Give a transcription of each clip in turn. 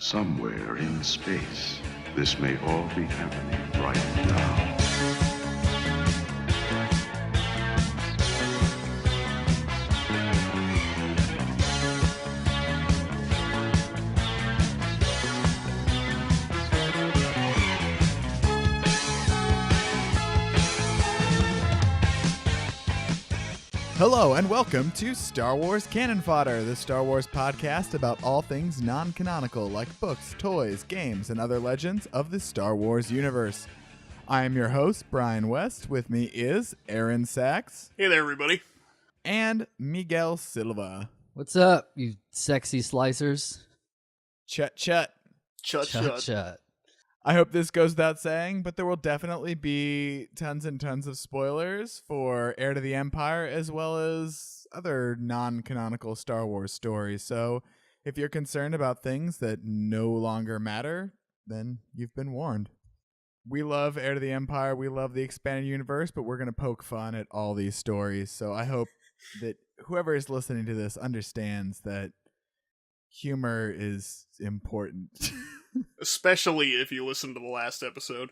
Somewhere in space, this may all be happening right now. Hello and welcome to Star Wars Canon Fodder, the Star Wars podcast about all things non-canonical like books, toys, games, and other legends of the Star Wars universe. I am your host, Brian West. With me is Aaron Sachs. Hey there, everybody. And Miguel Silva. What's up, you sexy slicers? Chut chut. Chut, chut. Chut. I hope this goes without saying, but there will definitely be tons and tons of spoilers for Heir to the Empire as well as other non-canonical Star Wars stories. So if you're concerned about things that no longer matter, then you've been warned. We love Heir to the Empire. We love the expanded universe, but we're going to poke fun at all these stories. So I hope that whoever is listening to this understands that humor is important. Especially if you listen to the last episode.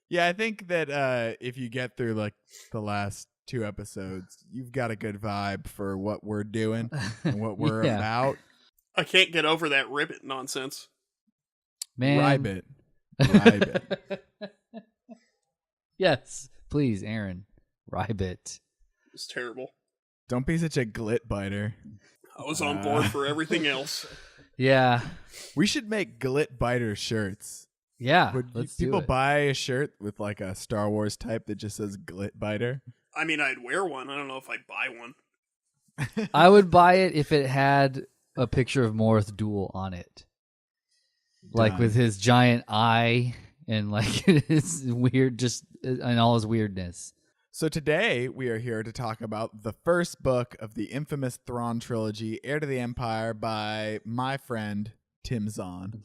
Yeah, I think that if you get through like the last two episodes, you've got a good vibe for what we're doing and what we're about. I can't get over that ribbit nonsense. Man. Ribbit. Yes, please, Aaron. Ribbit. It's terrible. Don't be such a glit biter. I was on board for everything else. Yeah. We should make glit biter shirts. Yeah. Would people buy a shirt with like a Star Wars type that just says glit biter? I mean, I'd wear one. I don't know if I'd buy one. I would buy it if it had a picture of Morth Duel on it. Like with his giant eye and like his weird, just and all his weirdness. So today we are here to talk about the first book of the infamous Thrawn trilogy, Heir to the Empire, by my friend Tim Zahn.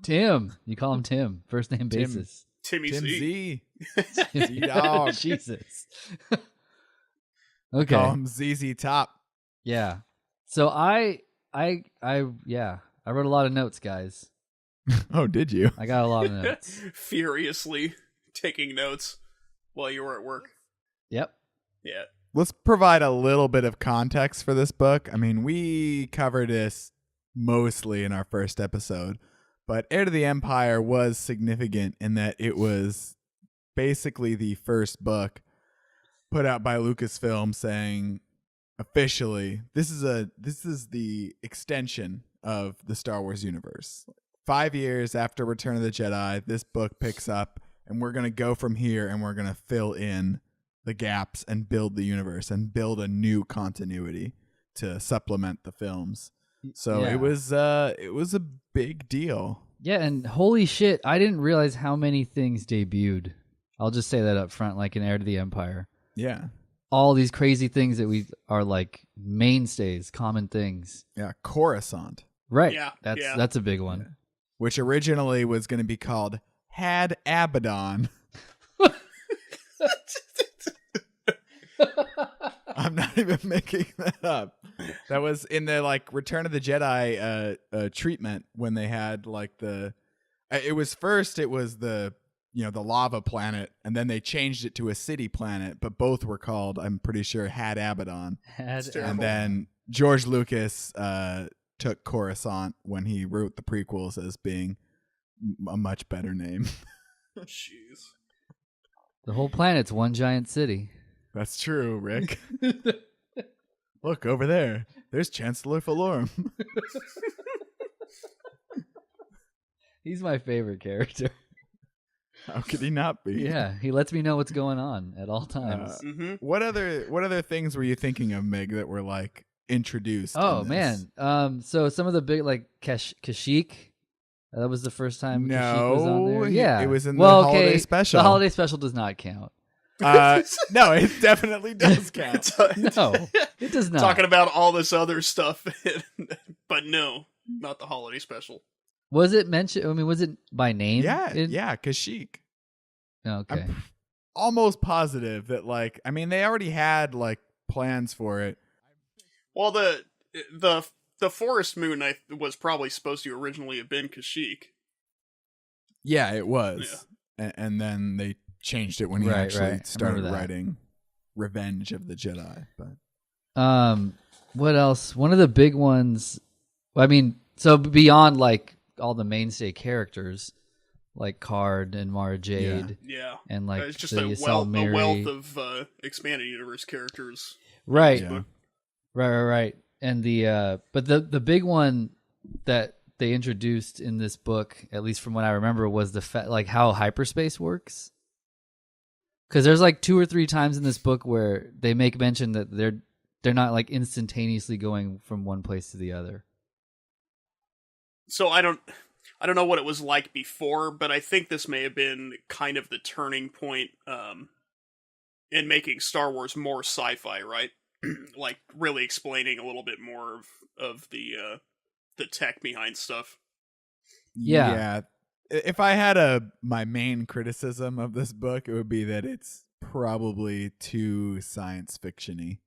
Tim. You call him Tim. First name basis. Timmy Tim Z. Z dog. Jesus. Call Okay. him ZZ Top. Yeah. So I wrote a lot of notes, guys. Oh, did you? I got a lot of notes. Furiously taking notes while you were at work. Yep. Yeah. Let's provide a little bit of context for this book. I mean, we covered this mostly in our first episode, but Heir to the Empire was significant in that it was basically the first book put out by Lucasfilm saying officially this is the extension of the Star Wars universe. 5 years after Return of the Jedi, this book picks up and we're going to go from here and we're going to fill in the gaps and build the universe and build a new continuity to supplement the films. So Yeah. it was a big deal. Yeah, and holy shit, I didn't realize how many things debuted. I'll just say that up front, like in Heir to the Empire. Yeah. All these crazy things that we are like mainstays, common things. Yeah. Coruscant, Right. Yeah, That's a big one. which originally was going to be called Had Abaddon. I'm not even making that up. That was in the like Return of the Jedi treatment when they had like the it was the the lava planet, and then they changed it to a city planet, but both were called, I'm pretty sure, Had Abaddon. And then George Lucas took Coruscant when he wrote the prequels as being a much better name. Jeez. The whole planet's one giant city. That's true, Rick. Look over there. There's Chancellor Valorum. He's my favorite character. How could he not be? Yeah, he lets me know what's going on at all times. What other things were you thinking of, Meg, that were like introduced? Oh in this? man. So some of the big like Kashyyyk. That was the first time Kashyyyk was on there. Yeah, it was in the holiday special. The holiday special does not count. No, it definitely does count. No, it does not. Talking about all this other stuff, but no, not the holiday special. Was it mentioned? I mean, was it by name? Yeah, Kashyyyk. Okay. I'm almost positive that they already had like plans for it. Well, the the Forest Moon was probably supposed to originally have been Kashyyyk. Yeah, it was. And then they changed it when he actually started writing Revenge of the Jedi. But what else? One of the big ones, I mean, so beyond like all the mainstay characters like Card and Mara Jade, and like it's just the a wealth of expanded universe characters. Right. Yeah. Right. And but the big one that they introduced in this book, at least from what I remember, was like how hyperspace works. Because there's like 2 or 3 times in this book where they make mention that they're not like instantaneously going from one place to the other. So I don't know what it was like before, but I think this may have been kind of the turning point in making Star Wars more sci-fi, right? Like really explaining a little bit more of the tech behind stuff. Yeah. If I had my main criticism of this book, it would be that it's probably too science fiction-y.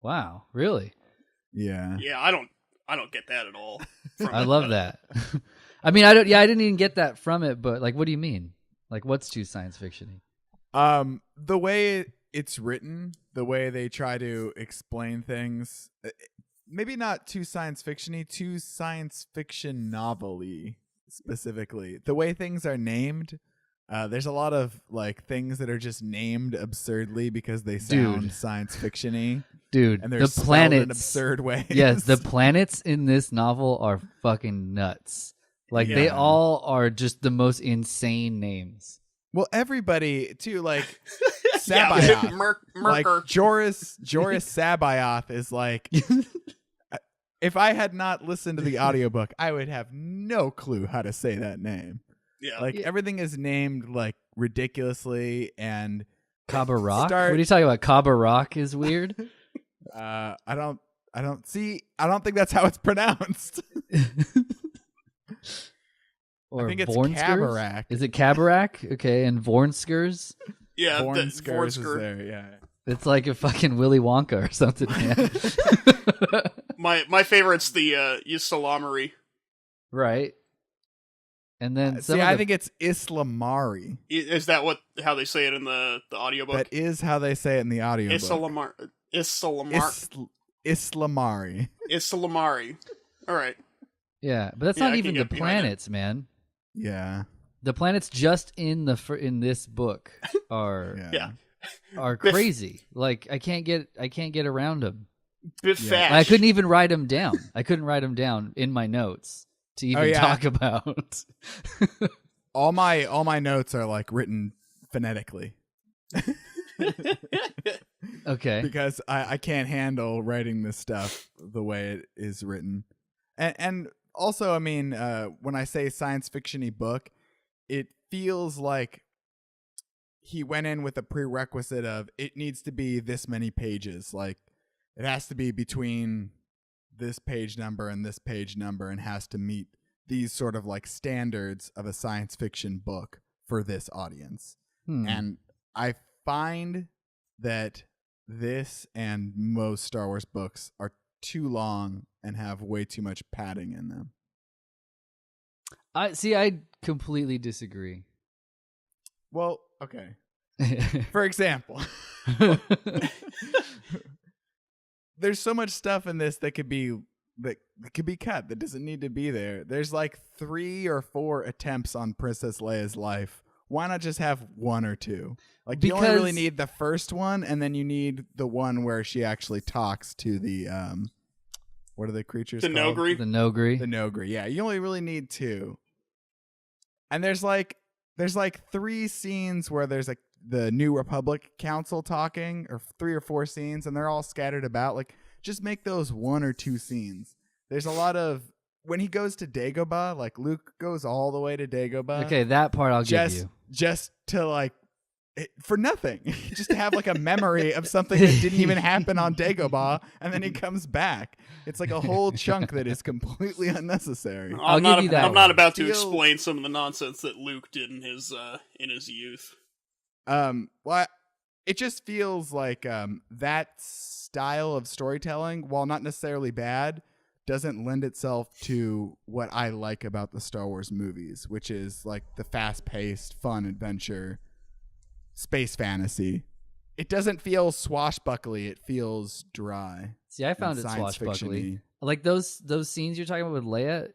Wow, really? Yeah. Yeah, I don't get that at all. I love that. I mean, I didn't even get that from it, but like, what do you mean? Like, what's too science fiction-y? The way it's written, the way they try to explain things, maybe not too science fiction-y, too science fiction novel-y specifically. The way things are named, there's a lot of like things that are just named absurdly because they sound science fiction-y. Dude, and they're the planets in absurd ways. Yes, the planets in this novel are fucking nuts. Like they all are just the most insane names. Well, everybody too, like Sabayoth, like Joris Sabayoth is like. If I had not listened to the audiobook, I would have no clue how to say that name. Yeah, like everything is named like ridiculously and Kaba Rock. What are you talking about? Kaba Rock is weird. I don't think that's how it's pronounced. Or I think it's Vornskers? Kabarak. Is it Kabarak? Okay, and Vornskers? Yeah, Vornskers is there, yeah. It's like a fucking Willy Wonka or something, man. my favorite's the Ysalamari. Right. And then I think it's Islamari. Is that how they say it in the audiobook? That is how they say it in the audiobook. Islamari. All right. Yeah, but that's not even the planets, man. Yeah. The planets just in this book are are crazy. Like I can't get around them. I couldn't even write them down. I couldn't write them down in my notes to even talk about. all my notes are like written phonetically. Okay. Because I can't handle writing this stuff the way it is written. And also, I mean, when I say science fiction-y book, it feels like he went in with a prerequisite of it needs to be this many pages. Like it has to be between this page number and this page number and has to meet these sort of like standards of a science fiction book for this audience. And I find that this and most Star Wars books are too long and have way too much padding in them. I completely disagree. Well, okay. For example, there's so much stuff in this that could be cut that doesn't need to be there. There's like 3 or 4 attempts on Princess Leia's life. Why not just have 1 or 2? Like you only really need the first one, and then you need the one where she actually talks to the what are the creatures called? Nogri. The Nogri. The Nogri. Yeah, you only really need 2. And there's like 3 scenes where there's like the New Republic Council talking, or 3 or 4 scenes, and they're all scattered about. Like, just make those 1 or 2 scenes. There's a lot of when he goes to Dagobah, like Luke goes all the way to Dagobah. Okay, that part I'll give you. Just to like for nothing, just to have like a memory of something that didn't even happen on Dagobah, and then he comes back. It's like a whole chunk that is completely unnecessary. I'll give you that. I'm not about to explain some of the nonsense that Luke did in his youth. Well, it just feels like that style of storytelling, while not necessarily bad, doesn't lend itself to what I like about the Star Wars movies, which is like the fast-paced, fun adventure, space fantasy. It doesn't feel swashbuckly. It feels dry. See, I found it science swashbuckly. fiction-y. Like those scenes you're talking about with Leia,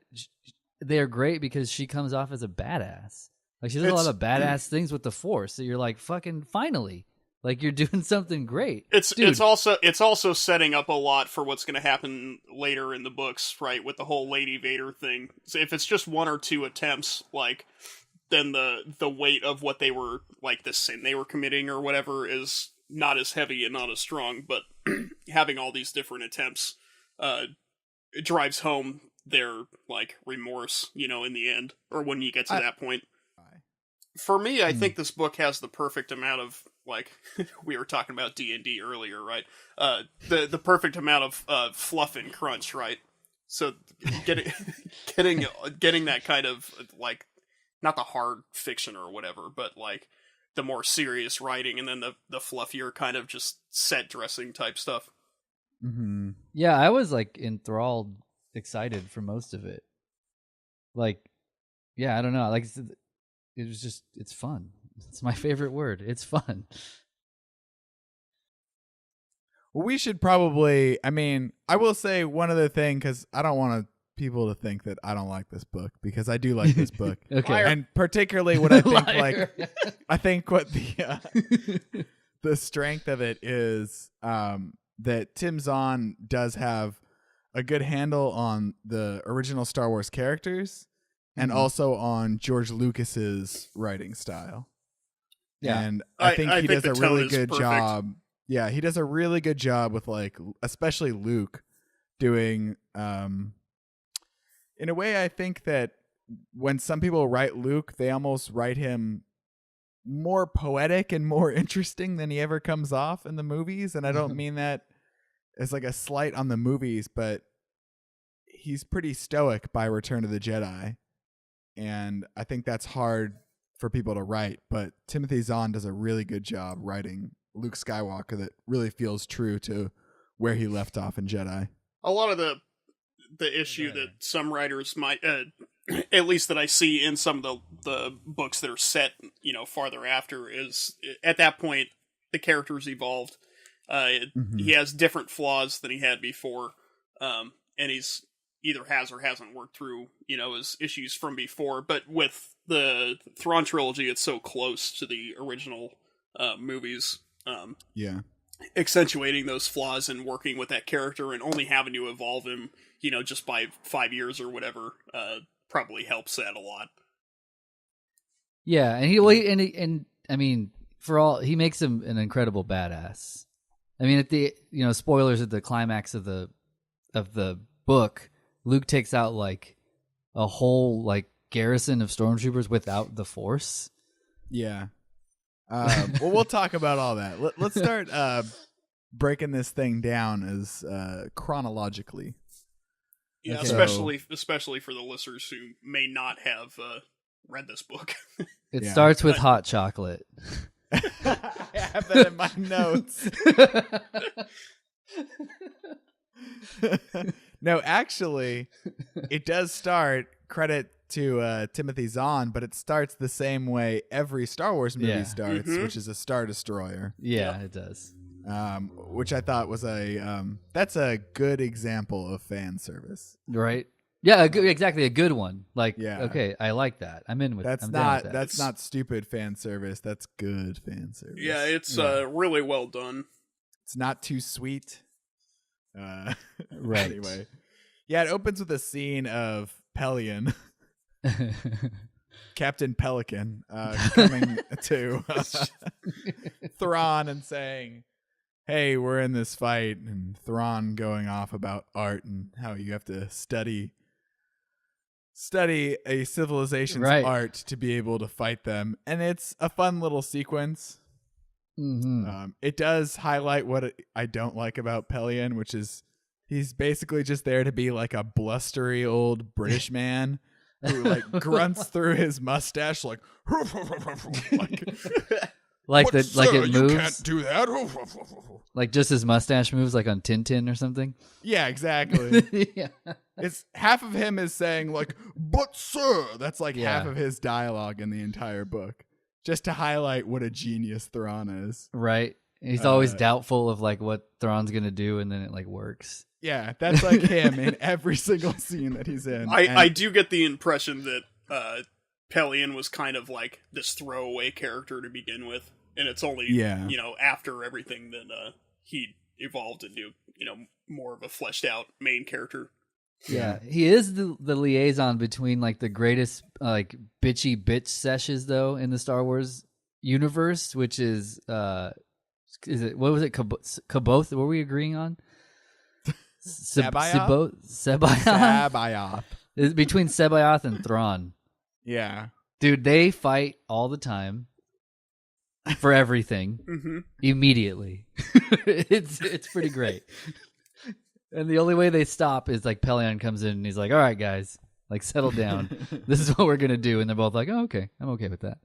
they're great because she comes off as a badass. Like she does a lot of badass things with the Force. So you're like, fucking finally, like you're doing something great. It's also setting up a lot for what's going to happen later in the books, right? With the whole Lady Vader thing. So if it's just one or two attempts, like, then the weight of what they were, like the sin they were committing or whatever, is not as heavy and not as strong. But having all these different attempts, it drives home their like remorse, in the end, or when you get to that point. For me, I think this book has the perfect amount of, like, we were talking about D&D earlier, right? The perfect amount of fluff and crunch, right? So getting that kind of, like, not the hard fiction or whatever, but like the more serious writing, and then the fluffier kind of just set dressing type stuff. Mm-hmm. Yeah, I was like enthralled, excited for most of it. Like, yeah, I don't know. Like, it was just, it's fun. It's my favorite word. It's fun. Well, we should probably, I will say one other thing, because I don't want people to think that I don't like this book, because I do like this book. Okay. Liar. And particularly what I think, Liar. I think what the strength of it is that Tim Zahn does have a good handle on the original Star Wars characters and also on George Lucas's writing style. Yeah. And I think he does the a tone really is good perfect. job. Yeah, he does a really good job with, like, especially Luke doing, in a way, I think that when some people write Luke, they almost write him more poetic and more interesting than he ever comes off in the movies. And I don't mean that as like a slight on the movies, but he's pretty stoic by Return of the Jedi. And I think that's hard for people to write, but Timothy Zahn does a really good job writing Luke Skywalker that really feels true to where he left off in Jedi. A lot of the issue that some writers might, at least that I see in some of the books that are set, farther after, is at that point the character's evolved. He has different flaws than he had before, and he's either has or hasn't worked through, his issues from before. But with the Thrawn trilogy, it's so close to the original movies. Accentuating those flaws and working with that character and only having to evolve him, just by 5 years or whatever, probably helps that a lot. Yeah, and he makes him an incredible badass. I mean, at the spoilers at the climax of the book, Luke takes out like a whole like garrison of stormtroopers without the Force. Yeah. Well, we'll talk about all that. Let's start breaking this thing down as chronologically. Yeah, Okay. especially for the listeners who may not have read this book. It starts with hot chocolate. I have that in my notes. No, actually, it does start, credit to Timothy Zahn, but it starts the same way every Star Wars movie starts, which is a Star Destroyer. Yeah, it does. Which I thought was that's a good example of fan service. Right? Yeah, exactly, a good one. Like, Yeah. Okay, I like that. I'm in with. That's I'm down with not that. that's not stupid fan service. That's good fan service. Yeah, it's really well done. It's not too sweet. Right. Anyway, yeah, it opens with a scene of Pelion, Captain Pelican, coming to Thrawn and saying, "Hey, we're in this fight," and Thrawn going off about art and how you have to study a civilization's art to be able to fight them, and it's a fun little sequence. It does highlight what I don't like about Pelion, which is he's basically just there to be like a blustery old British man who like grunts through his mustache like Like But, like sir, it you moves. can't do that. Like just his mustache moves, like on Tintin or something. Yeah, exactly. Yeah. It's half of him is saying like, "But sir," that's like Yeah. half of his dialogue in the entire book, just to highlight what a genius Thrawn is. Right. He's always doubtful of like what Thrawn's gonna do, and then it like works. Yeah, that's like him in every single scene that he's in. I do get the impression that Pelion was kind of like this throwaway character to begin with, and it's only after everything that he evolved into more of a fleshed out main character. Yeah, he is the liaison between like the greatest like bitchy bitch sessions though in the Star Wars universe, which is it what was it Kaboth? What were we agreeing on? Sabayoth? Sabayoth. It's between Sabayoth and Thrawn. Yeah, dude, they fight all the time for everything immediately. It's pretty great. And the only way they stop is like Pelion comes in and he's like, "All right, guys, like settle down. This is what we're gonna do." And they're both like, "Oh, okay, I'm okay with that."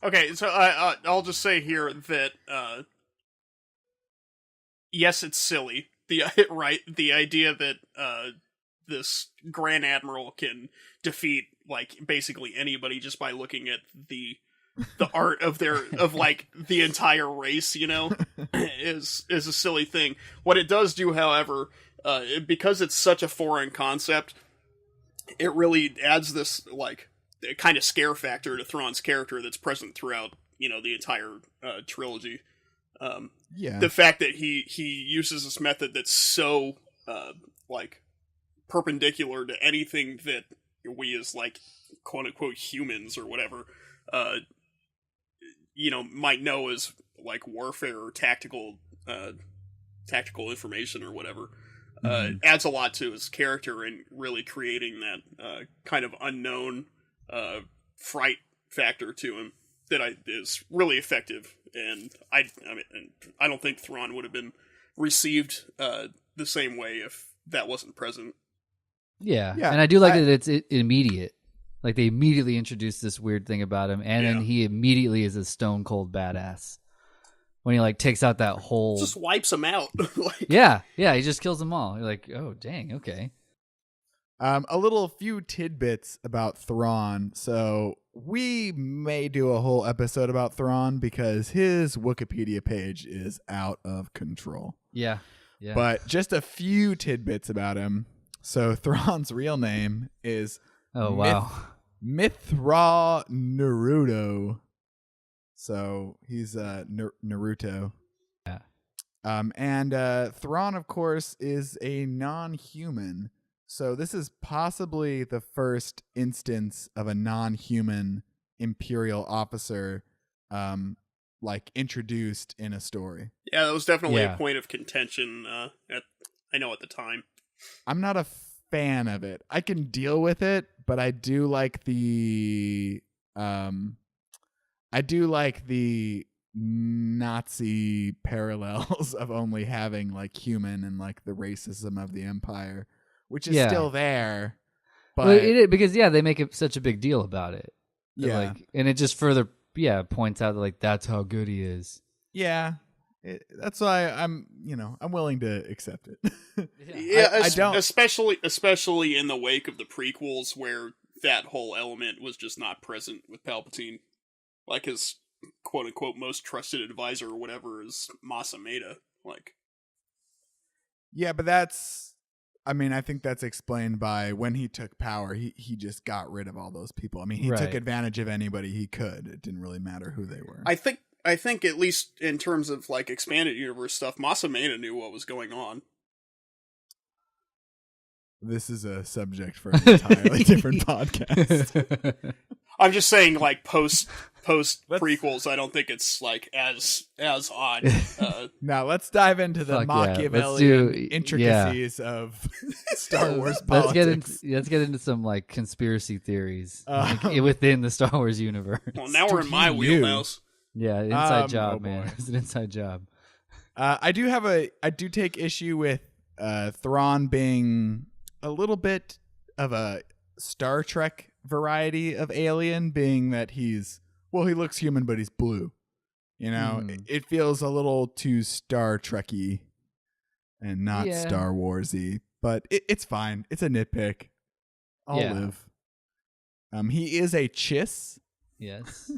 Okay, so I'll just say here that yes, it's silly. The idea that this Grand Admiral can defeat like basically anybody just by looking at the art of like the entire race, is a silly thing. What it does do, however, because it's such a foreign concept, it really adds this like kind of scare factor to Thrawn's character that's present throughout the entire trilogy. The fact that he uses this method that's so like perpendicular to anything that we as like quote unquote humans or whatever might know as like warfare or tactical information or whatever, adds a lot to his character and really creating that kind of unknown fright factor to him that is really effective. And I don't think Thrawn would have been received the same way if that wasn't present. Yeah. And I do like that it's immediate. Like they immediately introduce this weird thing about him, and then he immediately is a stone cold badass when he like takes out that whole. Just wipes them out. Yeah, he just kills them all. You're like, oh dang, okay. A few tidbits about Thrawn. So we may do a whole episode about Thrawn because his Wikipedia page is out of control. Yeah. But just a few tidbits about him. So Thrawn's real name is Mithra Naruto. So he's Naruto. Yeah. And Thrawn, of course, is a non-human. So this is possibly the first instance of a non-human Imperial officer like introduced in a story. Yeah, that was definitely a point of contention at the time. I'm not a fan of it. I can deal with it, but I do like the Nazi parallels of only having like human and like the racism of the Empire, which is still there. But well, because they make such a big deal about it. Yeah, like, and it just further points out that like that's how good he is. Yeah. That's why I'm willing to accept it. I don't, especially in the wake of the prequels, where that whole element was just not present with Palpatine. Like his quote unquote most trusted advisor or whatever is Mas Amedda. Like, yeah, but I think that's explained by when he took power, he just got rid of all those people. I mean, he took advantage of anybody he could. It didn't really matter who they were. I think at least in terms of like expanded universe stuff, Mas Amedda knew what was going on. This is a subject for an entirely different podcast. I'm just saying, like post prequels, I don't think it's like as odd. Now let's dive into the Machiavellian intricacies of Star Wars politics. Let's get into some like conspiracy theories within the Star Wars universe. Well, now we're in my wheelhouse. Yeah, inside job, man. It's an inside job. I do take issue with Thrawn being a little bit of a Star Trek variety of alien, being that he looks human, but he's blue. You know, it feels a little too Star Trek-y and not Star Wars-y, but it's fine. It's a nitpick. I'll live. He is a chiss. Yes.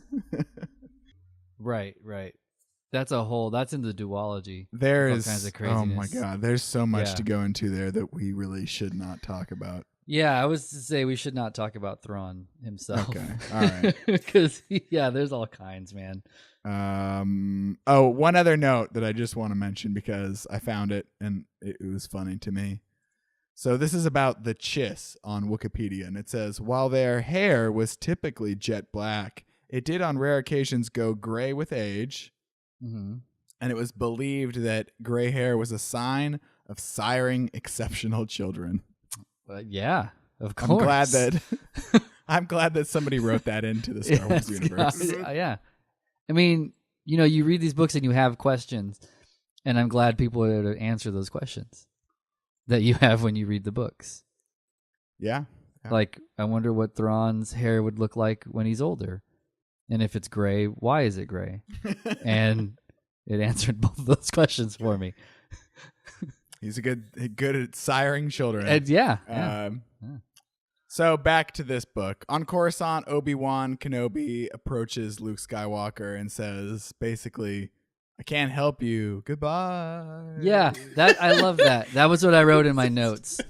Right. That's in the duology. There all is kinds of craziness. Oh my god, there's so much to go into there that we really should not talk about. Yeah, I was to say we should not talk about Thrawn himself. Okay, all right. Because there's all kinds, man. One other note that I just want to mention because I found it and it was funny to me. So this is about the Chiss on Wikipedia, and it says, while their hair was typically jet black, it did on rare occasions go gray with age, and it was believed that gray hair was a sign of siring exceptional children. Yeah, of course. I'm glad that somebody wrote that into the Star Wars universe. Yeah. I mean, you read these books and you have questions, and I'm glad people are able to answer those questions that you have when you read the books. Yeah. Like, I wonder what Thrawn's hair would look like when he's older. And if it's gray, why is it gray? And it answered both of those questions for me. He's good at siring children. And So back to this book. On Coruscant, Obi-Wan Kenobi approaches Luke Skywalker and says, basically, I can't help you. Goodbye. Yeah, I love that. That was what I wrote in my notes.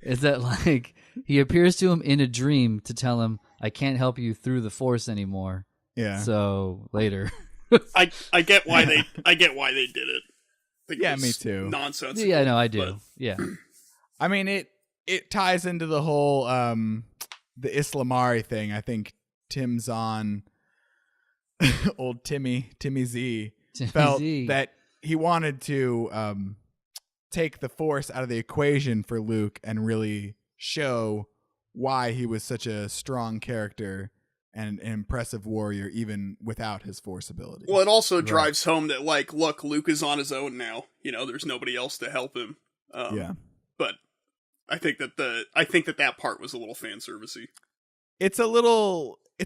Is that like he appears to him in a dream to tell him, I can't help you through the Force anymore. Yeah. So later. I get why they did it. Yeah, me too. Nonsense. Yeah, no, I do. But... Yeah. I mean, it ties into the whole the Islamari thing. I think Tim Zahn, old Timmy Z, felt that he wanted to take the Force out of the equation for Luke and really show why he was such a strong character and an impressive warrior even without his Force ability. Well, it also drives home that, like, look, Luke is on his own now. There's nobody else to help him. But I think that part was a little fan servicey. It's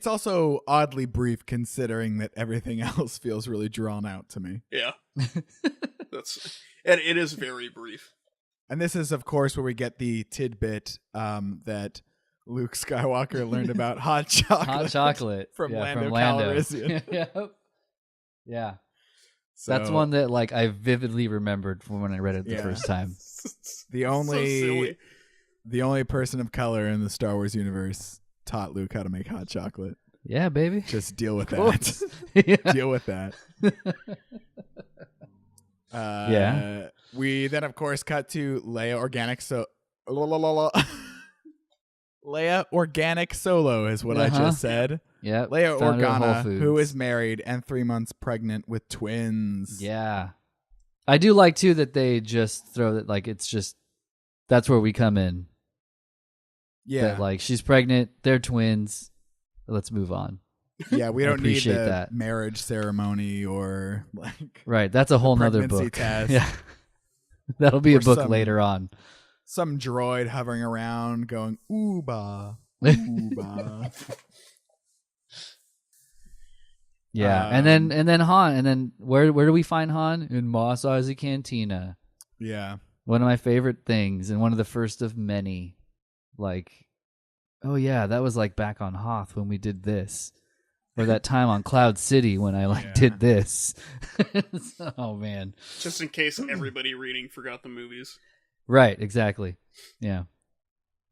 also oddly brief considering that everything else feels really drawn out to me. Yeah. And it is very brief. And this is, of course, where we get the tidbit that Luke Skywalker learned about hot chocolate from Lando Calrissian. Yeah. So, that's one that I vividly remembered from when I read it the first time. The only person of color in the Star Wars universe taught Luke how to make hot chocolate. Yeah, baby. Just deal with that. Deal with that. We then, of course, cut to Leia Organic Leia Organic Solo is what I just said. Yeah. Leia Organa, who is married and 3 months pregnant with twins. Yeah. I do like, too, that they just throw that, it's just, that's where we come in. Yeah. That, she's pregnant, they're twins, let's move on. Yeah, we don't need that marriage ceremony or, Right, that's a whole nother book. Test. Yeah. That'll be a book later on. Some droid hovering around going, ooh-bah, ooh-bah. Yeah, and then Han, and then where do we find Han? In Mos Eisley Cantina. Yeah. One of my favorite things, and one of the first of many. Oh yeah, that was back on Hoth when we did this. Or that time on Cloud City when I did this. Oh man. Just in case everybody reading forgot the movies. Right, exactly. Yeah.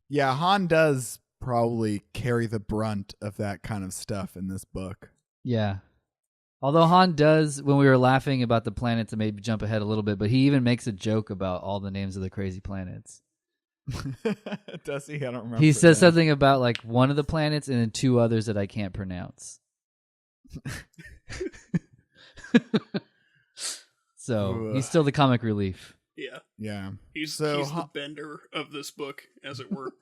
Yeah, Han does probably carry the brunt of that kind of stuff in this book. Yeah. Although Han does, when we were laughing about the planets, and maybe jump ahead a little bit, but he even makes a joke about all the names of the crazy planets. Does he? I don't remember. He says something about one of the planets and then two others that I can't pronounce. So he's still the comic relief. Yeah. Yeah. He's the bender of this book, as it were.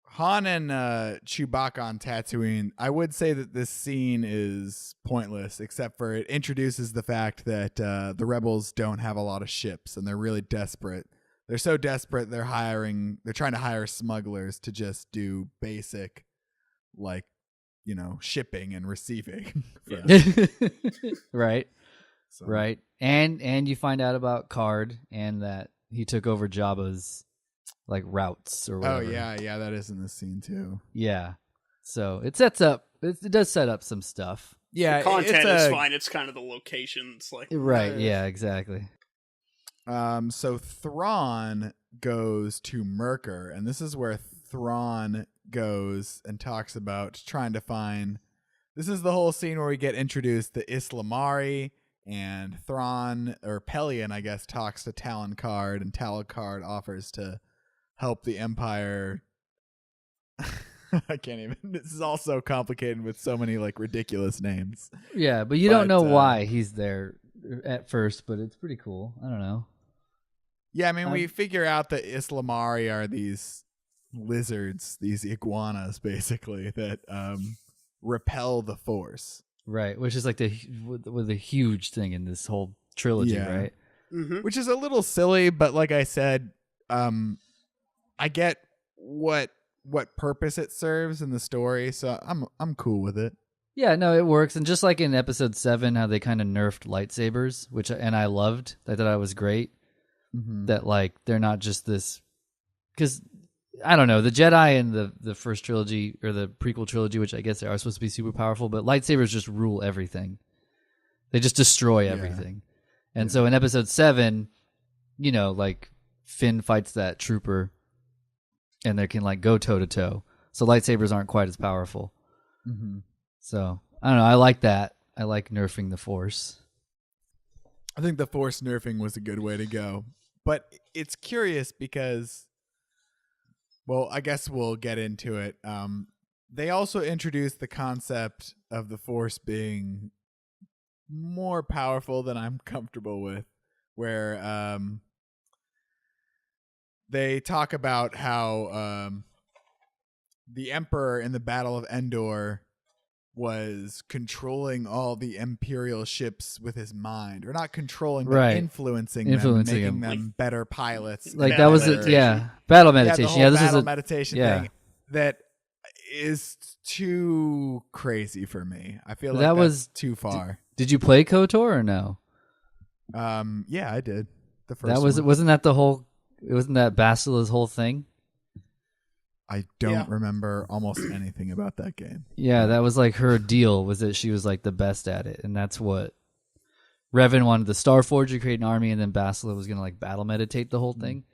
Han and Chewbacca on Tatooine, I would say that this scene is pointless, except for it introduces the fact that the rebels don't have a lot of ships, and they're really desperate. They're so desperate, they're trying to hire smugglers to just do basic, shipping and receiving. Right. So, Right. And you find out about Card and that he took over Jabba's like routes or whatever. Oh yeah, that is in this scene too. Yeah. So it sets up. It does set up some stuff. Yeah, The content is fine. It's kind of the locations, like Right. Yeah. Exactly. So Thrawn goes to Merker, and this is where Thrawn goes and talks about trying to find. This is the whole scene where we get introduced to Islamari, and Thrawn, or Pelion, I guess, talks to Talon Card, and Talon Card offers to help the Empire. I can't even. This is all so complicated with so many like ridiculous names. Yeah, but you don't know why he's there at first, but it's pretty cool. I don't know. Yeah, I mean, we figure out that Islamari are these lizards, these iguanas, basically, that repel the Force. Right, which is like with a huge thing in this whole trilogy, right? Mm-hmm. Which is a little silly, but like I said, I get what purpose it serves in the story, so I'm cool with it. Yeah, no, it works. And just like in episode 7, how they kind of nerfed lightsabers, and I loved. I thought that was great. Mm-hmm. That like they're not just this, because I don't know, the Jedi in the first trilogy or the prequel trilogy, which I guess they are supposed to be super powerful, but lightsabers just rule everything. They just destroy everything. And so in episode 7, like Finn fights that trooper, and they can like go toe to toe. So lightsabers aren't quite as powerful. Mm-hmm. So I don't know. I like that. I like nerfing the Force. I think the Force nerfing was a good way to go. But it's curious because, well, I guess we'll get into it. They also introduced the concept of the Force being more powerful than I'm comfortable with, where they talk about how the Emperor in the Battle of Endor was controlling all the Imperial ships with his mind, or not controlling, but influencing them, making them better pilots. Like that was it, battle meditation. Yeah, the whole this battle is a meditation thing that is too crazy for me. I feel like that was too far. Did you play KOTOR or no? Yeah, I did. The first that was one. Wasn't that the whole? Wasn't that Basila's whole thing? I don't remember almost anything about that game. Yeah, that was like her deal, was that she was like the best at it, and that's what Revan wanted the Starforge to create an army, and then Basila was gonna like battle meditate the whole thing.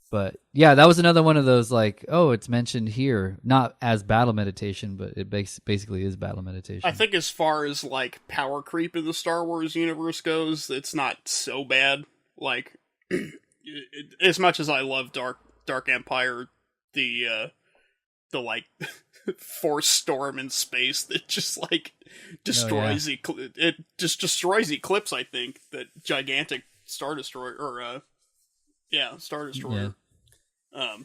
But yeah, that was another one of those like, oh, it's mentioned here, not as battle meditation, but it basically is battle meditation. I think as far as like power creep in the Star Wars universe goes, it's not so bad. Like, as much as I love Dark Empire, the like Force storm in space that just like destroys it just destroys Eclipse. I think that gigantic Star Destroyer Star Destroyer. Yeah.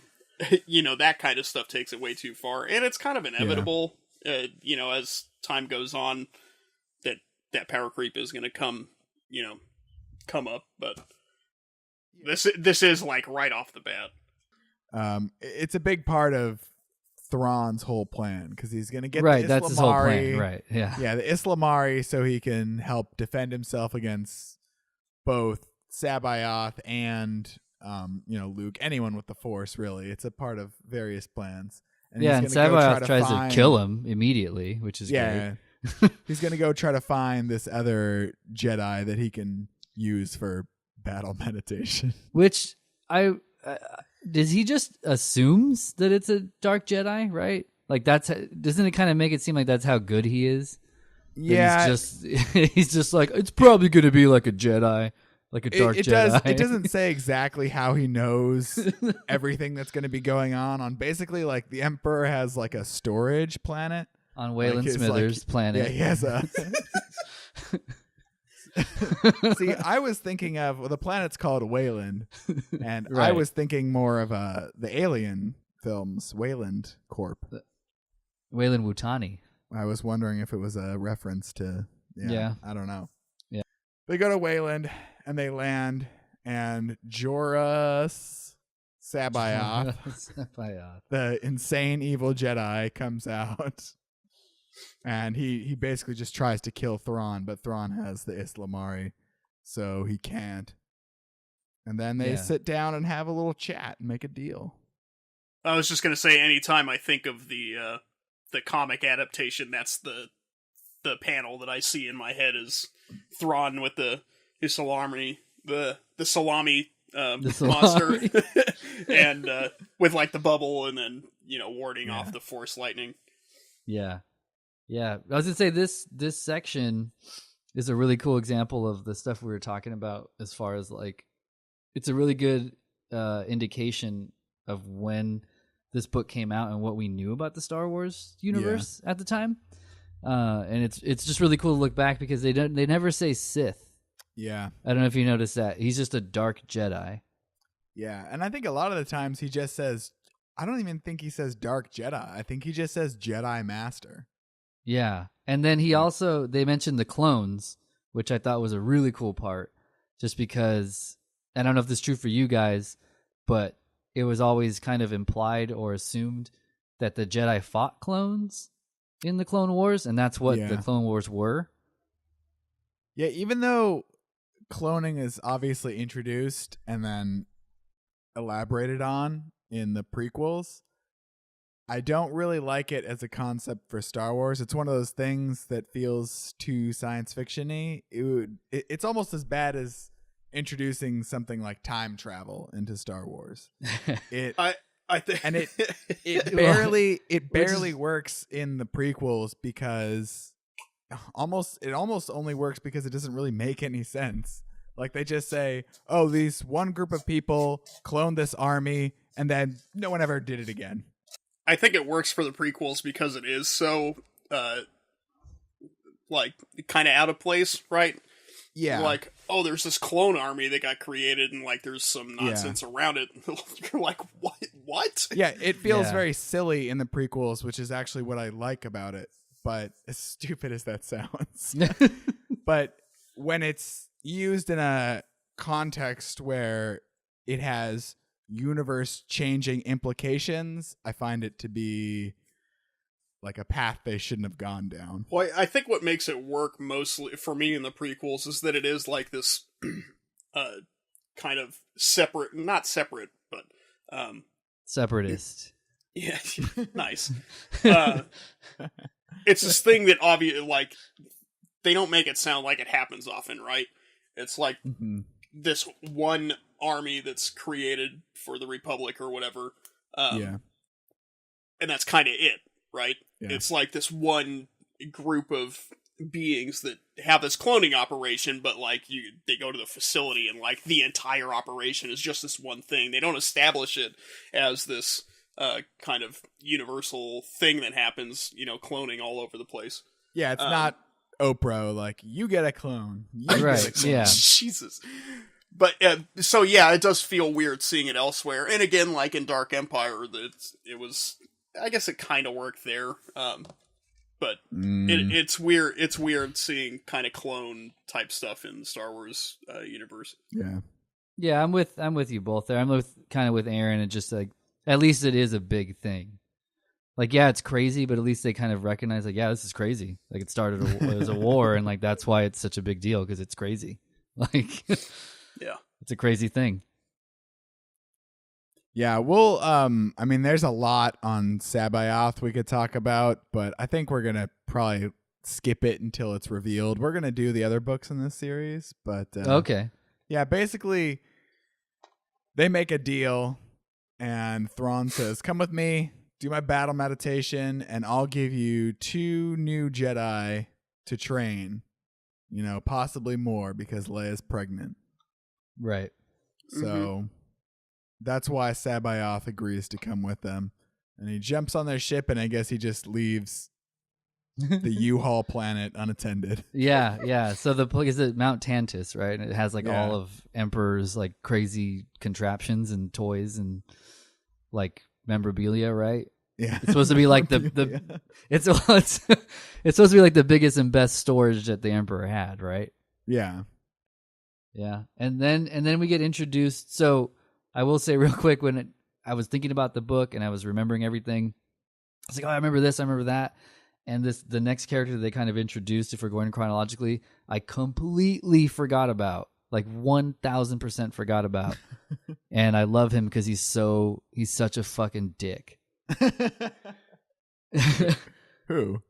That kind of stuff takes it way too far, and it's kind of inevitable. As time goes on, that power creep is going to come up, but this is like right off the bat. It's a big part of Thrawn's whole plan, because he's going to get the that's his whole plan, right? Yeah, the Islamari, so he can help defend himself against both Sabayoth and Luke, anyone with the Force. Really, it's a part of various plans. And and Sabayoth tries to kill him immediately, which is great. He's going to go try to find this other Jedi that he can use for battle meditation. Which does he just assumes that it's a dark Jedi, right? Like doesn't it kind of make it seem like that's how good he is? Yeah, he's just like, it's probably going to be like a Jedi, like a dark Jedi. It doesn't say exactly how he knows everything that's going to be going on basically like the Emperor has like a storage planet on Waylon Smithers' planet. Yeah, he has a. See, I was thinking of the planet's called Wayland, and I was thinking more of the Alien films, Wayland Corp. Wayland Wutani. I was wondering if it was a reference to. Yeah. I don't know. Yeah, they go to Wayland and they land, and Jorah Sabayoth, the insane evil Jedi, comes out. And he basically just tries to kill Thrawn, but Thrawn has the Islamari, so he can't. And then they sit down and have a little chat and make a deal. I was just gonna say, anytime I think of the comic adaptation, that's the panel that I see in my head is Thrawn with his salami, the salami monster, and with like the bubble, and then warding off the Force lightning. Yeah. I was gonna say this section is a really cool example of the stuff we were talking about, as far as like, it's a really good indication of when this book came out and what we knew about the Star Wars universe at the time. And it's just really cool to look back, because they never say Sith. Yeah. I don't know if you noticed that. He's just a dark Jedi. Yeah, and I think a lot of the times he just says, I don't even think he says dark Jedi. I think he just says Jedi Master. Yeah. And then they mentioned the clones, which I thought was a really cool part, just because, I don't know if this is true for you guys, but it was always kind of implied or assumed that the Jedi fought clones in the Clone Wars, and that's what the Clone Wars were. Yeah, even though cloning is obviously introduced and then elaborated on in the prequels, I don't really like it as a concept for Star Wars. It's one of those things that feels too science fiction-y. It's almost as bad as introducing something like time travel into Star Wars. I think, and it barely works in the prequels, because it almost only works because it doesn't really make any sense. Like, they just say, oh, these one group of people cloned this army, and then no one ever did it again. I think it works for the prequels because it is so like kind of out of place, right? Yeah. Like, oh, there's this clone army that got created, and like there's some nonsense around it. You're like, what? Yeah, it feels very silly in the prequels, which is actually what I like about it. But as stupid as that sounds. But when it's used in a context where it has universe-changing implications, I find it to be like a path they shouldn't have gone down. Well, I think what makes it work mostly for me in the prequels is that it is like this kind of not separate, but separatist. Yeah, nice. It's this thing that obviously, like, they don't make it sound like it happens often, right? It's like this one army that's created for the Republic or whatever. And that's kind of it, right? Yeah. It's like this one group of beings that have this cloning operation, but like they go to the facility and like the entire operation is just this one thing. They don't establish it as this kind of universal thing that happens, cloning all over the place. Yeah, it's not Oprah, like, you get a clone. You right, get a clone. yeah. Jesus. But, so yeah, it does feel weird seeing it elsewhere. And again, like in Dark Empire, it was, I guess it kind of worked there. But it's weird seeing kind of clone type stuff in the Star Wars universe. Yeah. Yeah, I'm with you both there. I'm with Aaron, and just like, at least it is a big thing. Like, yeah, it's crazy, but at least they kind of recognize, like, yeah, this is crazy. Like, it started as a war, and like that's why it's such a big deal, because it's crazy. Like, yeah, it's a crazy thing. Yeah, we'll I mean, there's a lot on Sabaoth we could talk about, but I think we're gonna probably skip it until it's revealed. We're gonna do the other books in this series, but okay. Yeah, basically they make a deal, and Thrawn says, come with me, do my battle meditation, and I'll give you 2 new Jedi to train. Possibly more, because Leia's pregnant. Right. So that's why Sabaoth agrees to come with them. And he jumps on their ship, and I guess he just leaves the U-Haul planet unattended. Yeah. So the place is at Mount Tantus, right? And it has like all of Emperor's like crazy contraptions and toys and like memorabilia, right? Yeah. It's supposed to be like it's supposed to be like the biggest and best storage that the Emperor had, right? Yeah. Yeah. And then we get introduced. So I will say real quick, I was thinking about the book and I was remembering everything, I was like, oh, I remember this, I remember that. And the next character they kind of introduced, if we're going chronologically, I completely forgot about, like 1,000% forgot about. And I love him because he's such a fucking dick. Who?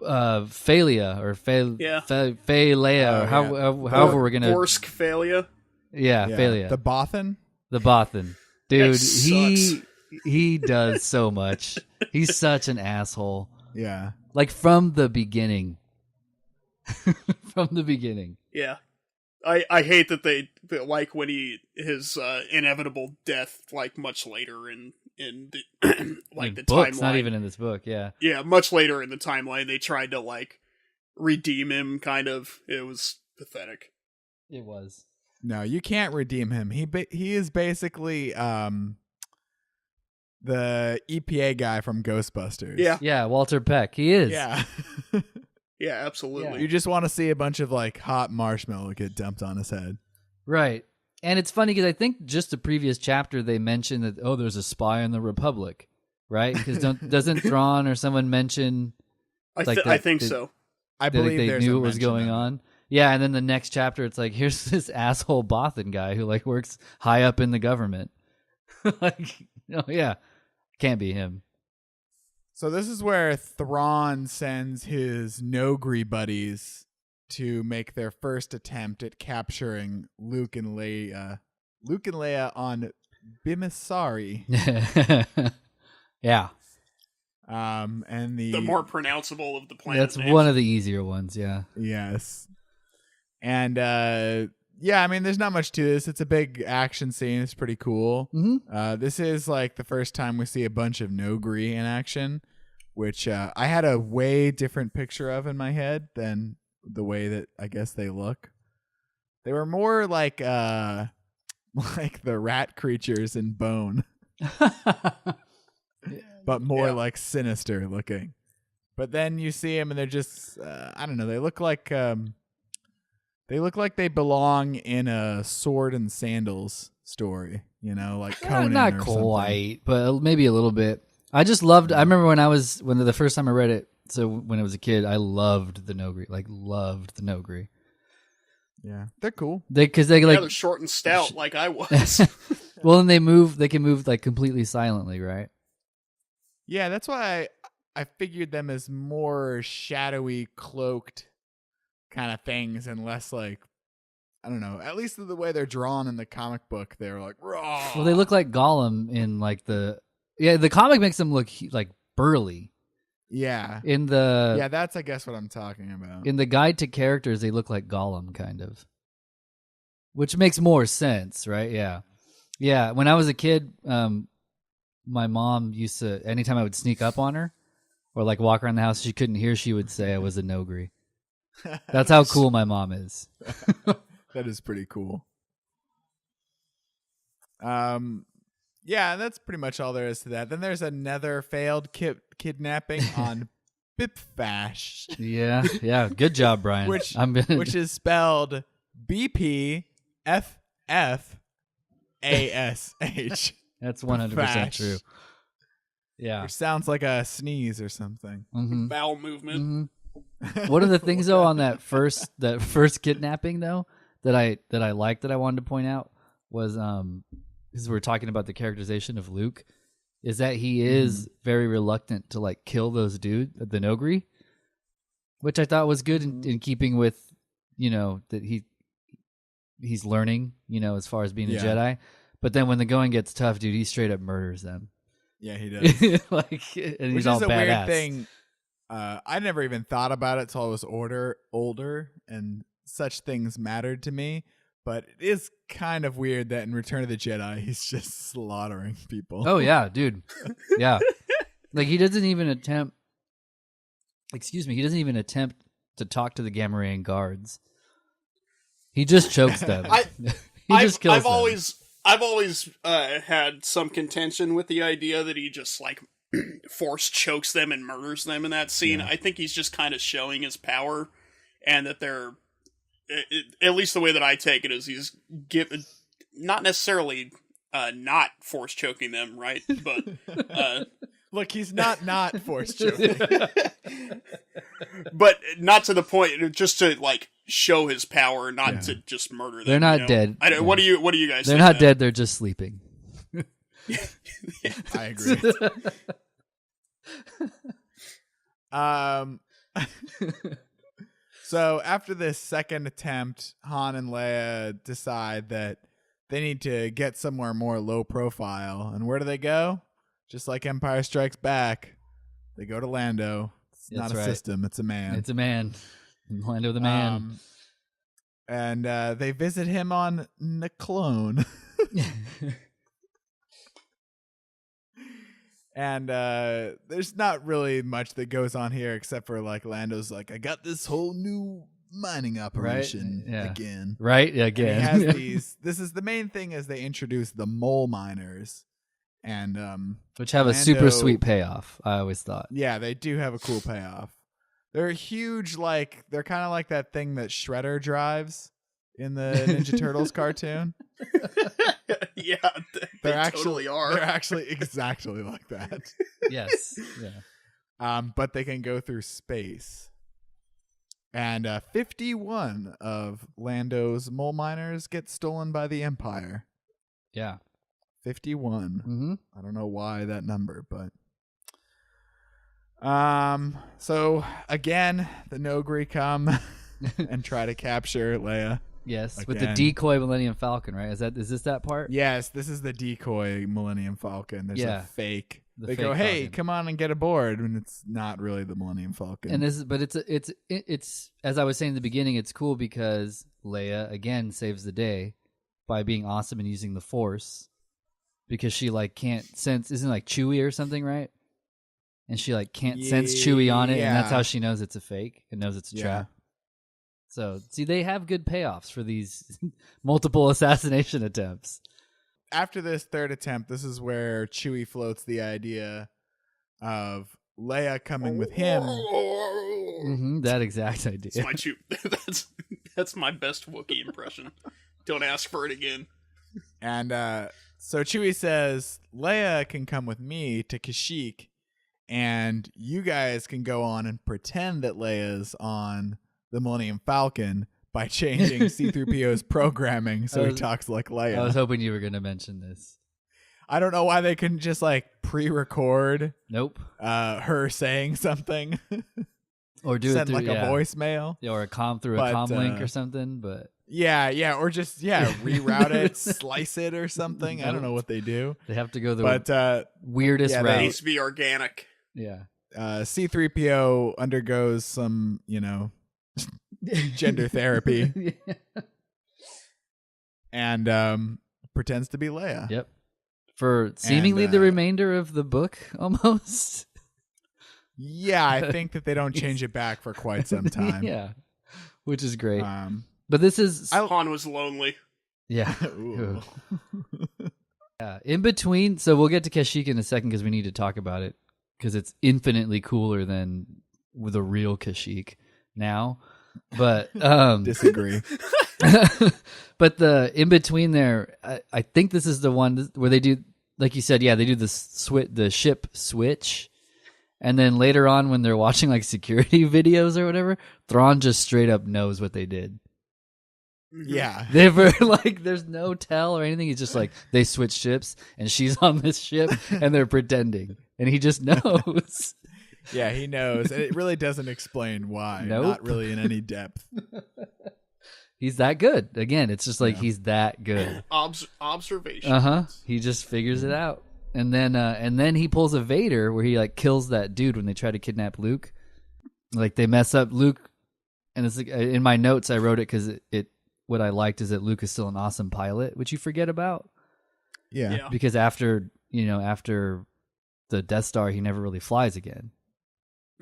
Phalia or Phalea, or however we're gonna. Wars Phalia. Yeah, Phalia. The Bothan? The Bothan. Dude, That he does so much. He's such an asshole. Yeah. Like from the beginning. From the beginning. Yeah. I hate that that, like, when his inevitable death, like, much later in the like the book's timeline. Not even in this book, yeah. Yeah, much later in the timeline, they tried to, like, redeem him, kind of. It was pathetic. It was. No, you can't redeem him. He is basically the EPA guy from Ghostbusters. Yeah. Yeah, Walter Peck. He is. Yeah. Yeah, absolutely. You just want to see a bunch of like hot marshmallow get dumped on his head. Right. And it's funny because I think just the previous chapter they mentioned that, oh, there's a spy in the Republic, right? Because doesn't Thrawn or someone mention? I think so. I believe they there's knew a what was mention going of it. on. Yeah, and then the next chapter, it's like, here's this asshole Bothan guy who like works high up in the government. Like, oh yeah, can't be him. So this is where Thrawn sends his Nogri buddies to make their first attempt at capturing Luke and Leia on Bimisari. Yeah. And The more pronounceable of the planet That's names. one of the easier ones, yeah. Yes. And yeah, I mean, there's not much to this. It's a big action scene. It's pretty cool. Mm-hmm. This is like the first time we see a bunch of Nogri in action, which I had a way different picture of in my head than the way that I guess they look. They were more like the rat creatures in Bone, but more like sinister looking. But then you see them and they're just I don't know. They look like they belong in a sword and sandals story, you know, like Conan. Not or quite, but maybe a little bit. I just loved. I remember when the first time I read it. So when I was a kid, I loved the Nogri. Like loved the Nogri. Yeah, they're cool. Because they like they're short and stout, like I was. well, and they move. They can move like completely silently, right? Yeah, that's why I figured them as more shadowy, cloaked kind of things, and less like, I don't know. At least the way they're drawn in the comic book, they're like raw. Well, they look like Gollum in like the comic makes them look like burly. Yeah. Yeah, that's I guess what I'm talking about. In the guide to characters, they look like Gollum, kind of, which makes more sense, right? Yeah, yeah. When I was a kid, my mom used to, anytime I would sneak up on her or like walk around the house, she couldn't hear. She would say I was a Nogri. That's how cool my mom is. That is pretty cool. Yeah, that's pretty much all there is to that. Then there's another failed kidnapping on Bipfash. Yeah. Good job, Brian. Which is spelled BPFFASH. That's 100% true. Yeah. Which sounds like a sneeze or something. Mm-hmm. Bowel movement. Mm-hmm. One of the things though on that first kidnapping though that I liked that I wanted to point out was because we're talking about the characterization of Luke, is that he is very reluctant to like kill those the Nogri, which I thought was good in keeping with, you know, that he's learning, you know, as far as being a Jedi. But then when the going gets tough, dude, he straight up murders them. Yeah, he does. Like, and he's which all is a badass. weird thing. I never even thought about it till I was older, and such things mattered to me. But it is kind of weird that in Return of the Jedi, he's just slaughtering people. Oh yeah, dude. Yeah. Like he doesn't even attempt to talk to the Gamorrean guards. He just chokes them. He just kills them. I've always had some contention with the idea that he just like force chokes them and murders them in that scene. Yeah. I think he's just kind of showing his power, and that they're, at least the way that I take it, is he's not necessarily not force choking them, right? But Look, he's not force choking. But not to the point, just to like show his power, not to just murder them. They're not dead. What do you guys? They're think not now? dead. They're just sleeping. I agree. So after this second attempt, Han and Leia decide that they need to get somewhere more low profile. And where do they go? Just like Empire Strikes Back, they go to Lando. It's not a system, it's a man. It's a man. Lando the man. And they visit him on Naklone. And there's not really much that goes on here except for like Lando's like, I got this whole new mining operation again. Right? Again. And he has these. This is the main thing is they introduce the mole miners. And which have a super sweet payoff, I always thought. Yeah, they do have a cool payoff. They're huge, like they're kind of like that thing that Shredder drives in the Ninja Turtles cartoon. Yeah, they totally are. They're actually exactly like that. Yes. Yeah. But they can go through space. And 51 of Lando's mole miners get stolen by the Empire. Yeah. 51. Mm-hmm. I don't know why that number, but so again, the Nogri come and try to capture Leia. Yes, again. with the decoy Millennium Falcon, right? Is this that part? Yes, this is the decoy Millennium Falcon. There's a fake. They go, "Hey, Falcon. come on and get aboard," and it's not really the Millennium Falcon. And it's as I was saying in the beginning, it's cool because Leia again saves the day by being awesome and using the Force. Because she like can't sense, isn't it like Chewie or something, right? And she like can't sense Chewie on it, and that's how she knows it's a fake and knows it's a trap. So see, they have good payoffs for these multiple assassination attempts. After this third attempt, this is where Chewie floats the idea of Leia coming with him. Mm-hmm, that exact idea. That's my that's my best Wookiee impression. Don't ask for it again. And so Chewie says, Leia can come with me to Kashyyyk, and you guys can go on and pretend that Leia's on the Millennium Falcon by changing C-3PO's programming so he talks like Leia. I was hoping you were going to mention this. I don't know why they couldn't just like pre-record her saying something. Or do send it through, like a voicemail. Yeah, or a comm link or something, but Yeah, or just reroute it, slice it or something. I don't know what they do. They have to go the weirdest route. It needs to be organic. Yeah. C-3PO undergoes some, gender therapy. And pretends to be Leia. Yep. For seemingly the remainder of the book, almost. Yeah, I think that they don't change it back for quite some time. Yeah, which is great. But this is... Han was lonely. Yeah. Yeah. In between, so we'll get to Kashyyyk in a second because we need to talk about it because it's infinitely cooler than with a real Kashyyyk now. But disagree. But the in between there, I think this is the one where they do, like you said, they do the ship switch. And then later on, when they're watching like security videos or whatever, Thrawn just straight up knows what they did. Yeah, they were like, there's no tell or anything. He's just like, they switch ships, and she's on this ship, and they're pretending, and he just knows. Yeah, he knows, and it really doesn't explain why. Nope. Not really in any depth. He's that good. Again, it's just like he's that good. Observation. He just figures it out. And then he pulls a Vader where he like kills that dude when they try to kidnap Luke. Like they mess up Luke, and it's like in my notes I wrote it because what I liked is that Luke is still an awesome pilot, which you forget about. Yeah. Because after the Death Star, he never really flies again.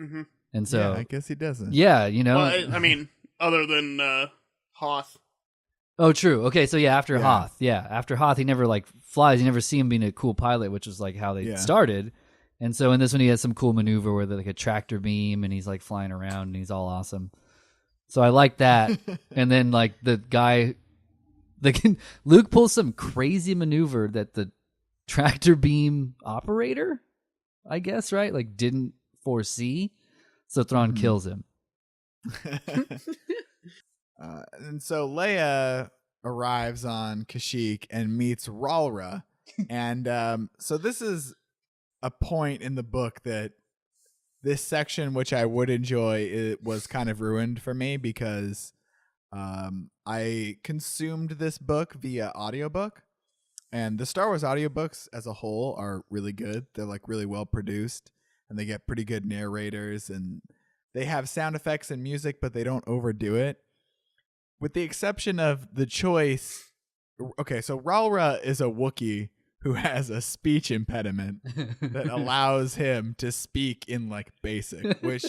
Mm-hmm. And so I guess he doesn't. Yeah, Well, I mean, other than Hoth. Oh, true. Okay, so after Hoth. Yeah, after Hoth, he never like flies. You never see him being a cool pilot, which was like how they started. And so in this one, he has some cool maneuver where they're like a tractor beam, and he's like flying around, and he's all awesome. So I like that. And then like the guy, Luke pulls some crazy maneuver that the tractor beam operator, I guess, right? Like didn't foresee. So Thrawn kills him. And so Leia arrives on Kashyyyk and meets Ralra. And so this is a point in the book that this section, which I would enjoy, it was kind of ruined for me because I consumed this book via audiobook. And the Star Wars audiobooks as a whole are really good. They're like really well produced and they get pretty good narrators and they have sound effects and music, but they don't overdo it. With the exception of the choice. Okay, so Ralra is a Wookiee who has a speech impediment that allows him to speak in like basic, which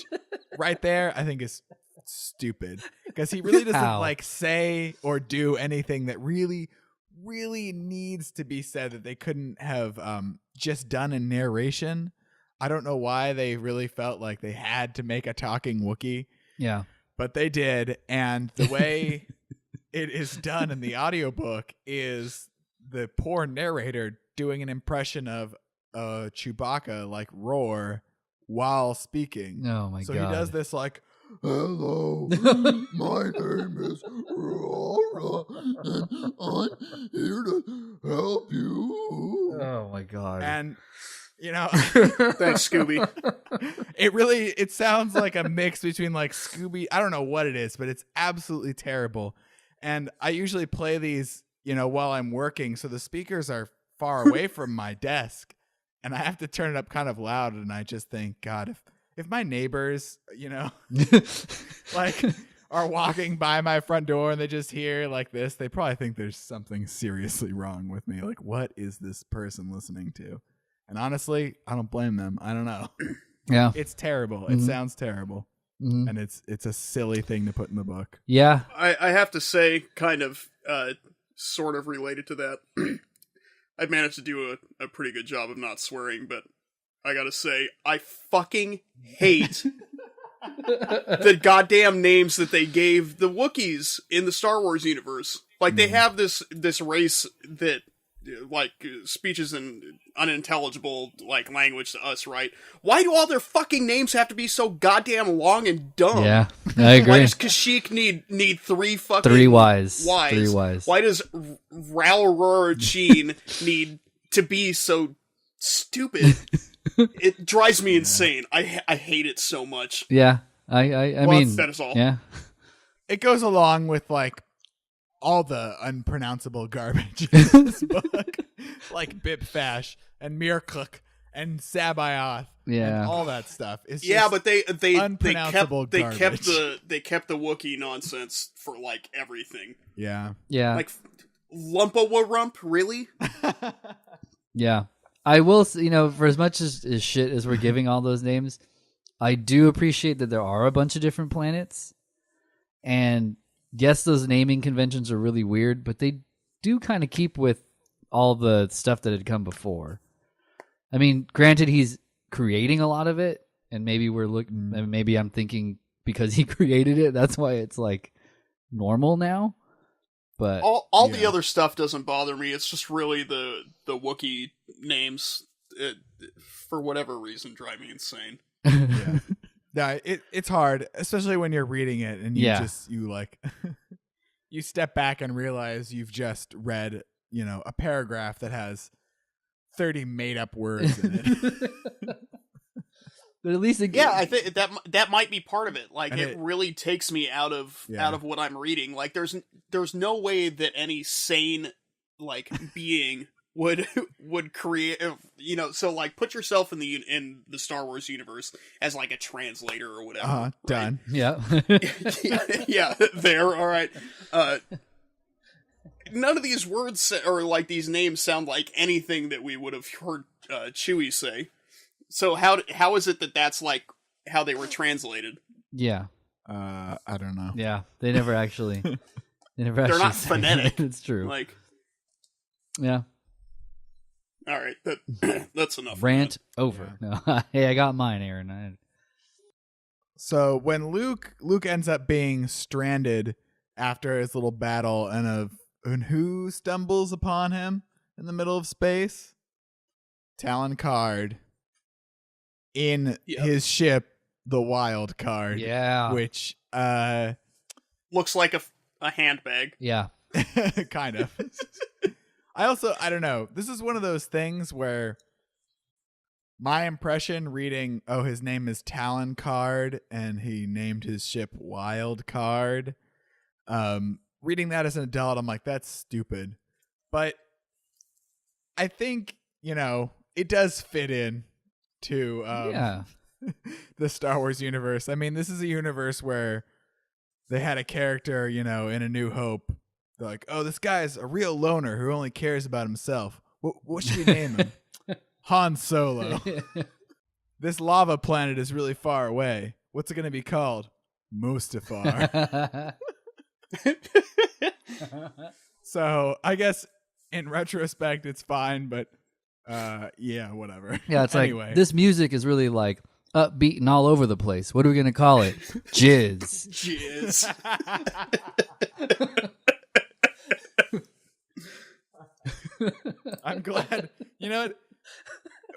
right there I think is stupid because he really doesn't like say or do anything that really needs to be said that they couldn't have just done in narration. I don't know why they really felt like they had to make a talking Wookiee. Yeah. But they did, and the way it is done in the audiobook is the poor narrator doing an impression of Chewbacca like roar while speaking. Oh my god. So he does this like, hello, my name is Rora, and I'm here to help you. Oh my god. And you know, Thanks, Scooby. it sounds like a mix between like Scooby. I don't know what it is, but it's absolutely terrible. And I usually play these, you know, while I'm working. So the speakers are far away from my desk and I have to turn it up kind of loud. And I just think, God, if my neighbors, you know, like are walking by my front door and they just hear like this, they probably think there's something seriously wrong with me. Like, what is this person listening to? And honestly, I don't blame them. I don't know. Yeah. It's terrible. Mm-hmm. It sounds terrible. Mm-hmm. And it's a silly thing to put in the book. Yeah. I have to say, kind of, sort of related to that, I've managed to do a pretty good job of not swearing, but I gotta say, I fucking hate the goddamn names that they gave the Wookiees in the Star Wars universe. Like, they have this race that, like, speeches in unintelligible, like, language to us, right? Why do all their fucking names have to be so goddamn long and dumb? Yeah, I agree. Why does Kashyyyk need three fucking... Three Ys. Why does Ralrorchin need to be so stupid? It drives me insane. I hate it so much. Yeah, I mean... that is all. Yeah. It goes along with, like, all the unpronounceable garbage in this book, like Bip Fash and Mirkuk and Sabayoth, and all that stuff. It's just but they kept garbage. the Wookiee nonsense for like everything. Yeah. Like Lumpa-Warump, really? Yeah, I will. You know, for as much as shit as we're giving all those names, I do appreciate that there are a bunch of different planets, and yes, those naming conventions are really weird, but they do kind of keep with all the stuff that had come before. I mean, granted, he's creating a lot of it, and maybe maybe I'm thinking because he created it, that's why it's like normal now. But all the other stuff doesn't bother me. It's just really the Wookiee names, for whatever reason, drive me insane. Yeah. No, it's hard, especially when you're reading it and you you step back and realize you've just read, you know, a paragraph that has 30 made up words in it. But at least I think that might be part of it. Like, it really takes me out of what I'm reading. Like, there's no way that any sane, like, being would create, you know. So, like, put yourself in the Star Wars universe as like a translator or whatever. Right? Done. Yeah. yeah. There. All right. None of these words or like these names sound like anything that we would have heard Chewie say. So how is it that that's like how they were translated? Yeah. I don't know. Yeah, they never actually. They're not phonetic. It's true. Like. Yeah. All right, that's enough. Rant over. No, hey, I got mine, Aaron. So when Luke ends up being stranded after his little battle, and who stumbles upon him in the middle of space? Talon Card. in Yep. his ship, the Wild Card. Yeah. Which, Looks like a handbag. Yeah. kind of. I don't know. This is one of those things where my impression reading, oh, his name is Talon Card and he named his ship Wild Card. Reading that as an adult, I'm like, that's stupid. But I think, it does fit in to the Star Wars universe. I mean, this is a universe where they had a character, in A New Hope. They're like, oh, this guy's a real loner who only cares about himself. What should we name him? Han Solo. This lava planet is really far away. What's it going to be called? Mustafar. So I guess in retrospect, it's fine, but yeah, whatever. Yeah, it's anyway. like, this music is really like upbeat and all over the place. What are we going to call it? Jizz. Jizz. I'm glad. You know what?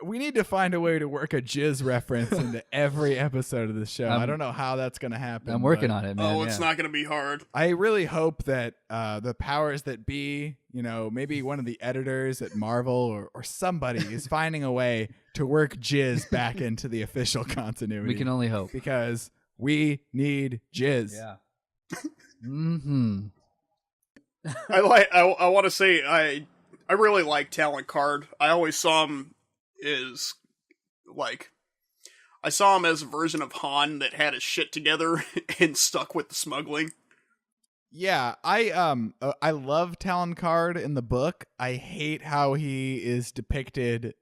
We need to find a way to work a jizz reference into every episode of the show. I don't know how that's going to happen. I'm working on it, man. Oh, it's not going to be hard. I really hope that the powers that be, maybe one of the editors at Marvel or somebody is finding a way to work jizz back into the official continuity. We can only hope. Because we need jizz. Yeah. Mm-hmm. I want to say I really like Talon Card. I always saw him as I saw him as a version of Han that had his shit together and stuck with the smuggling. Yeah, I love Talon Card in the book. I hate how he is depicted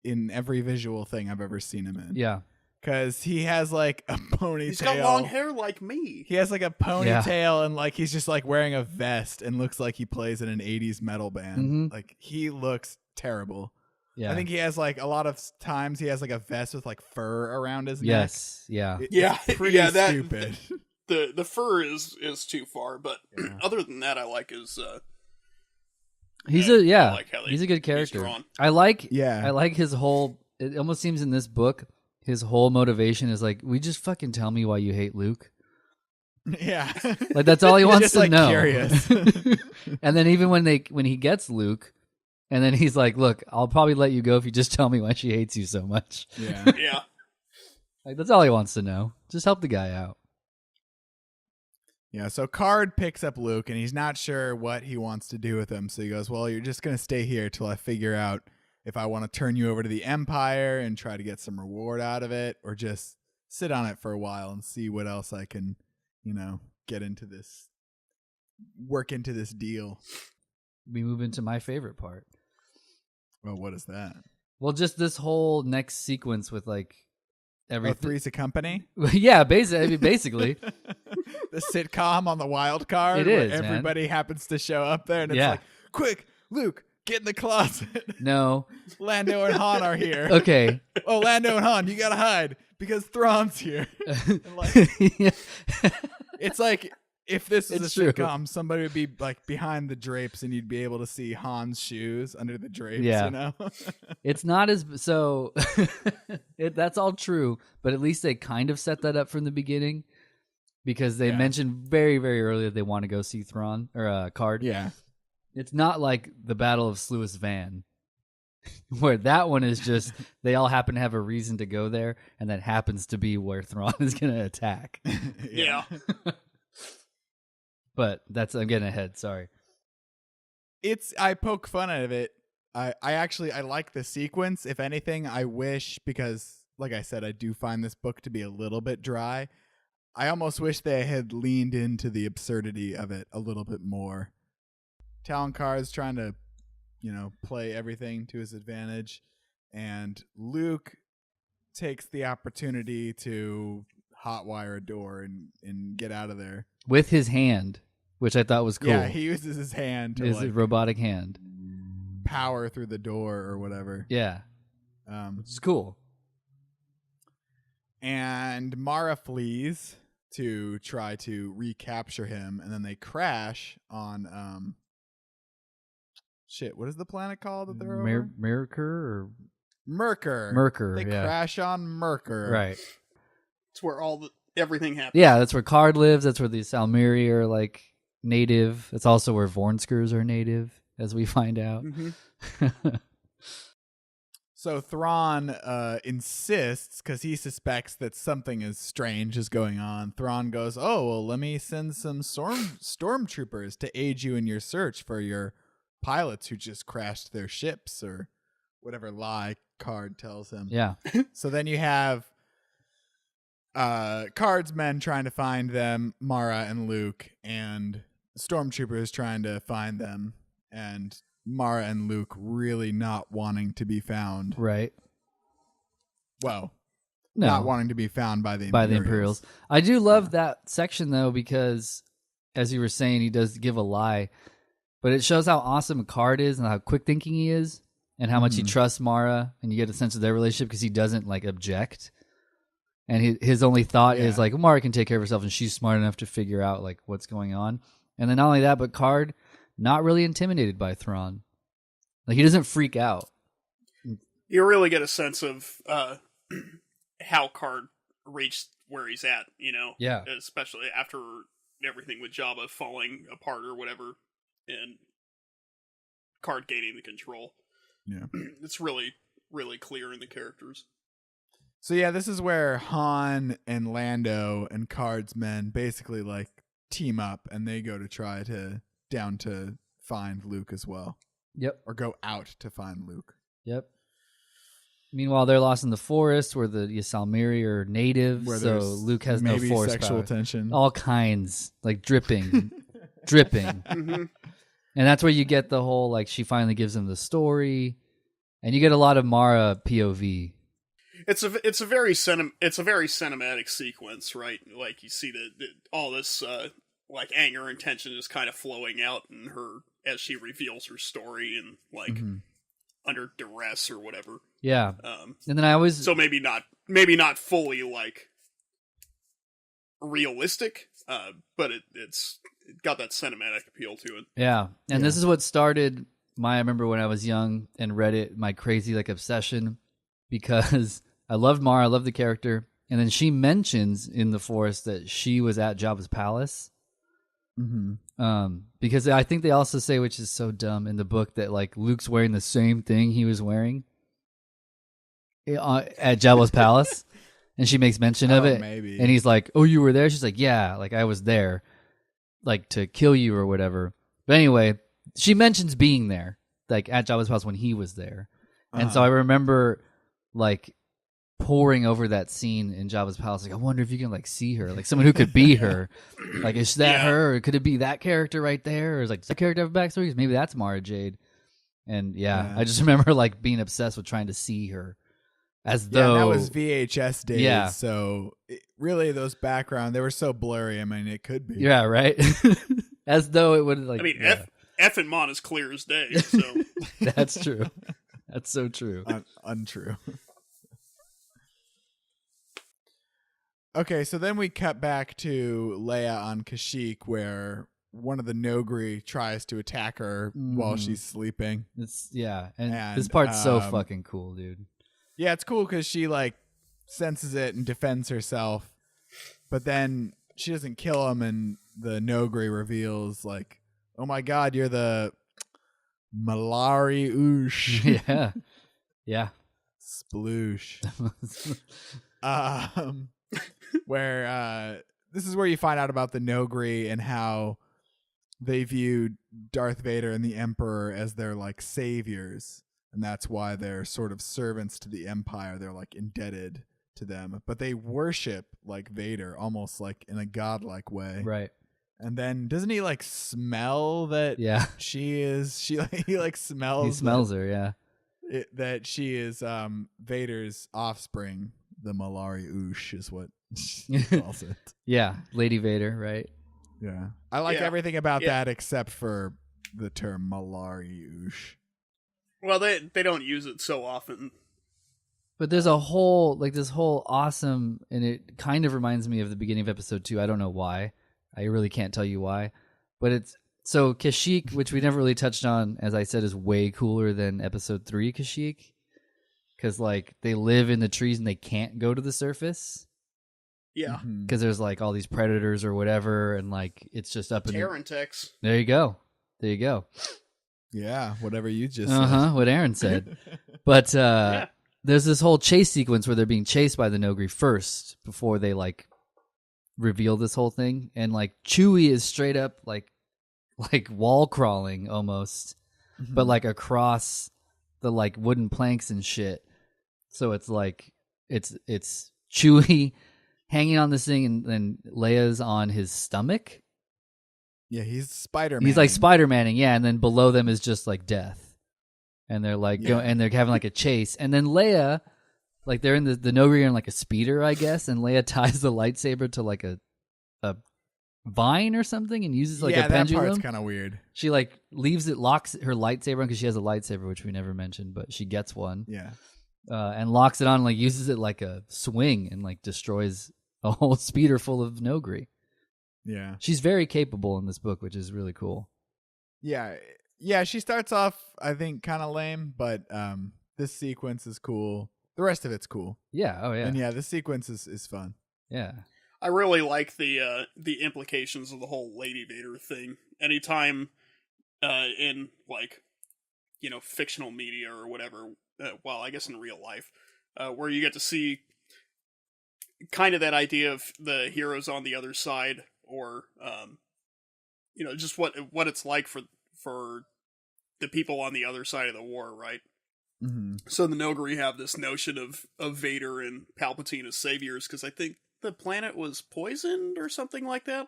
in every visual thing I've ever seen him in. Yeah. Because he has like a ponytail. He's got long hair like me. He has like a ponytail and like he's just like wearing a vest and looks like he plays in an 80s metal band. Mm-hmm. Like he looks terrible. Yeah. I think he has like a lot of times he has like a vest with like fur around his neck. Yes. Yeah. It's pretty stupid. The fur is too far, but other than that, I like his. He's he's a good character. I like his whole. It almost seems in this book, his whole motivation is like, we just fucking tell me why you hate Luke. Yeah, like that's all he wants just, to like, know. Curious. And then even when he gets Luke, and then he's like, "Look, I'll probably let you go if you just tell me why she hates you so much." Yeah, yeah. Like that's all he wants to know. Just help the guy out. Yeah, so Card picks up Luke, and he's not sure what he wants to do with him. So he goes, well, you're just going to stay here till I figure out if I want to turn you over to the Empire and try to get some reward out of it, or just sit on it for a while and see what else I can, get into this, work into this deal. We move into my favorite part. Well, what is that? Well, just this whole next sequence with like everything. Three's a Company? Yeah, basically. The sitcom on the Wild Card. It is, where everybody happens to show up there, and it's Yeah. like, quick, Luke, get in the closet. No. Lando and Han are here. Okay. Oh, Lando and Han, you gotta hide because Thrawn's here. And like, Yeah. it's like if this was It's a true. sitcom, somebody would be like behind the drapes, and you'd be able to see Han's shoes under the drapes. Yeah. It's not as so. That's all true, but at least they kind of set that up from the beginning because they mentioned very, very early that they want to go see Thrawn or Card. Yeah. It's not like the Battle of Sluis Van, where that one is just they all happen to have a reason to go there, and that happens to be where Thrawn is going to attack. Yeah. But I'm getting ahead. Sorry. I poke fun out of it. I like the sequence. If anything, I wish, because like I said, I do find this book to be a little bit dry. I almost wish they had leaned into the absurdity of it a little bit more. Talon Card's trying to, play everything to his advantage, and Luke takes the opportunity to hotwire a door and get out of there With his hand, which I thought was cool. Yeah, he uses his hand to His robotic hand. power through the door or whatever. Yeah. Which is cool. And Mara flees to try to recapture him, and then they crash on what is the planet called that they're over? Mirror or Merker. They yeah. crash on Merker. Right. It's where everything happens. Yeah, that's where Card lives. That's where the Salmiri are like native. It's also where Vornskers are native, as we find out. Mm-hmm. So Thrawn insists, because he suspects that something is strange is going on. Thrawn goes, "Oh, well, let me send some stormtroopers to aid you in your search for your pilots who just crashed their ships," or whatever lie Card tells him. Yeah. So then you have Card's men trying to find them, Mara and Luke, and stormtroopers trying to find them, and Mara and Luke really not wanting to be found. Right. Well, No. not wanting to be found by the Imperials. I do love that section, though, because, as you were saying, he does give a lie. But it shows how awesome Card is and how quick thinking he is and how much he trusts Mara. And you get a sense of their relationship because he doesn't, like, object. And his only thought is, like, Mara can take care of herself and she's smart enough to figure out, like, what's going on. And then not only that, but Card, not really intimidated by Thrawn. Like, he doesn't freak out. You really get a sense of how Card reached where he's at, you know? Yeah. Especially after everything with Jabba falling apart or whatever, and Card gaining the control. Yeah. It's really, really clear in the characters. So yeah, this is where Han and Lando and Card's men basically like team up, and they go to try to find Luke as well. Yep. Or go out to find Luke. Yep. Meanwhile, they're lost in the forest where the Salmiri are native, Where so there's Luke has no maybe force sexual power. tension. All kinds, like dripping. Dripping. Mm-hmm. And that's where you get the whole, like, she finally gives him the story, and you get a lot of Mara POV. It's a very cinematic sequence, right? Like, you see all this like anger and tension just kind of flowing out in her as she reveals her story and like under duress or whatever. Yeah. And then I always so maybe not fully like realistic, but it's got that cinematic appeal to it. Yeah. And this is what started I remember when I was young and read it, my crazy like obsession, because I loved Mara, I loved the character, and then she mentions in the forest that she was at Jabba's palace. Because I think they also say, which is so dumb in the book, that like Luke's wearing the same thing he was wearing at Jabba's palace, and she makes mention of it. Maybe. And he's like, "Oh, you were there?" She's like, "Yeah, like I was there, like to kill you or whatever." But anyway, she mentions being there, like at Jabba's palace when he was there, and so I remember like poring over that scene in Jabba's palace, like I wonder if you can like see her, like someone who could be her. Like, is that her, or could it be that character right there, or is like does that character have a backstory? 'Cause maybe that's Mara Jade. And I just remember like being obsessed with trying to see her, as though that was VHS days. Yeah. So really, those background, they were so blurry. I mean, it could be. Yeah, right. As though it would like. I mean, F and Mon is clear as day. So That's true. That's so true. Untrue. Okay, so then we cut back to Leia on Kashyyyk, where one of the Nogri tries to attack her while she's sleeping. It's and this part's so fucking cool, dude. Yeah, it's cool because she like senses it and defends herself, but then she doesn't kill him, and the Nogri reveals like, "Oh my God, you're the Malari Oosh." Yeah. Sploosh. Where this is where you find out about the Nogri and how they view Darth Vader and the Emperor as their like saviors, and that's why they're sort of servants to the Empire. They're like indebted to them, but they worship like Vader almost like in a godlike way. Right. And then doesn't he like smell that he like smells He smells her, that she is Vader's offspring. The Malari Oosh is what she calls it. Yeah, Lady Vader, right? Yeah. I like everything about that except for the term Malari Oosh. Well, they don't use it so often. But there's a whole, like this whole awesome, and it kind of reminds me of the beginning of episode 2. I don't know why. I really can't tell you why. But it's, so Kashyyyk, which we never really touched on, as I said, is way cooler than episode 3 Kashyyyk. because like they live in the trees and they can't go to the surface Yeah. Mhm. because there's like all these predators or whatever, and like it's just up in the... Tarantex. There you go. There you go. Yeah, whatever you just What Aaron said. But there's this whole chase sequence where they're being chased by the Nogri first before they like reveal this whole thing, and like Chewie is straight up like wall crawling almost, but like across the like wooden planks and shit. So it's like it's Chewie hanging on this thing, and then Leia's on his stomach. Yeah, he's Spider-Man. He's like Spider-Manning, yeah, and then below them is just like death. And they're like and they're having like a chase. And then Leia, like they're in the Nogri are in like a speeder, I guess, and Leia ties the lightsaber to like a vine or something and uses like a pendulum. That part's kind of weird. She like leaves it, locks her lightsaber on because she has a lightsaber, which we never mentioned, but she gets one. Yeah. And locks it on, and like uses it like a swing and like destroys a whole speeder full of Nogri. Yeah. She's very capable in this book, which is really cool. Yeah. Yeah, she starts off, I think, kind of lame, but this sequence is cool. The rest of it's cool. Yeah. Oh yeah. And yeah, the sequence is fun. Yeah. I really like the implications of the whole Lady Vader thing. Anytime in like, you know, fictional media or whatever, well, I guess in real life, where you get to see kind of that idea of the heroes on the other side, or you know, just what it's like for the people on the other side of the war, right? Mm-hmm. So the Nogri have this notion of Vader and Palpatine as saviors, because I think the planet was poisoned or something like that.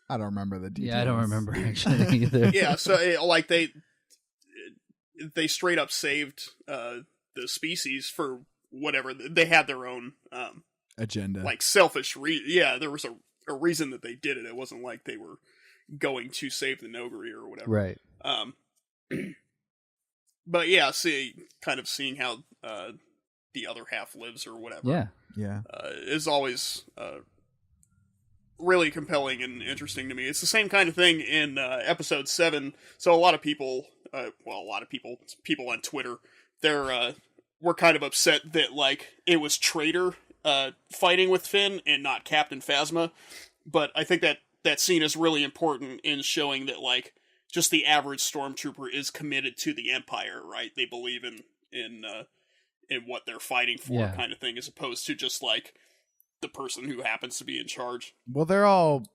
I don't remember the details. Yeah, I don't remember actually either. Yeah, so like they straight up saved the species for whatever. They had their own agenda, like selfish yeah, there was a reason that they did it. It wasn't like they were going to save the Nogri or whatever. Right. But yeah, kind of seeing how the other half lives or whatever. Yeah. Is always really compelling and interesting to me. It's the same kind of thing in episode 7. So a lot of people, people on Twitter, were kind of upset that like it was Traitor fighting with Finn and not Captain Phasma. But I think that scene is really important in showing that like just the average stormtrooper is committed to the Empire, right? They believe in what they're fighting for, kind of thing, as opposed to just like the person who happens to be in charge. Well, they're all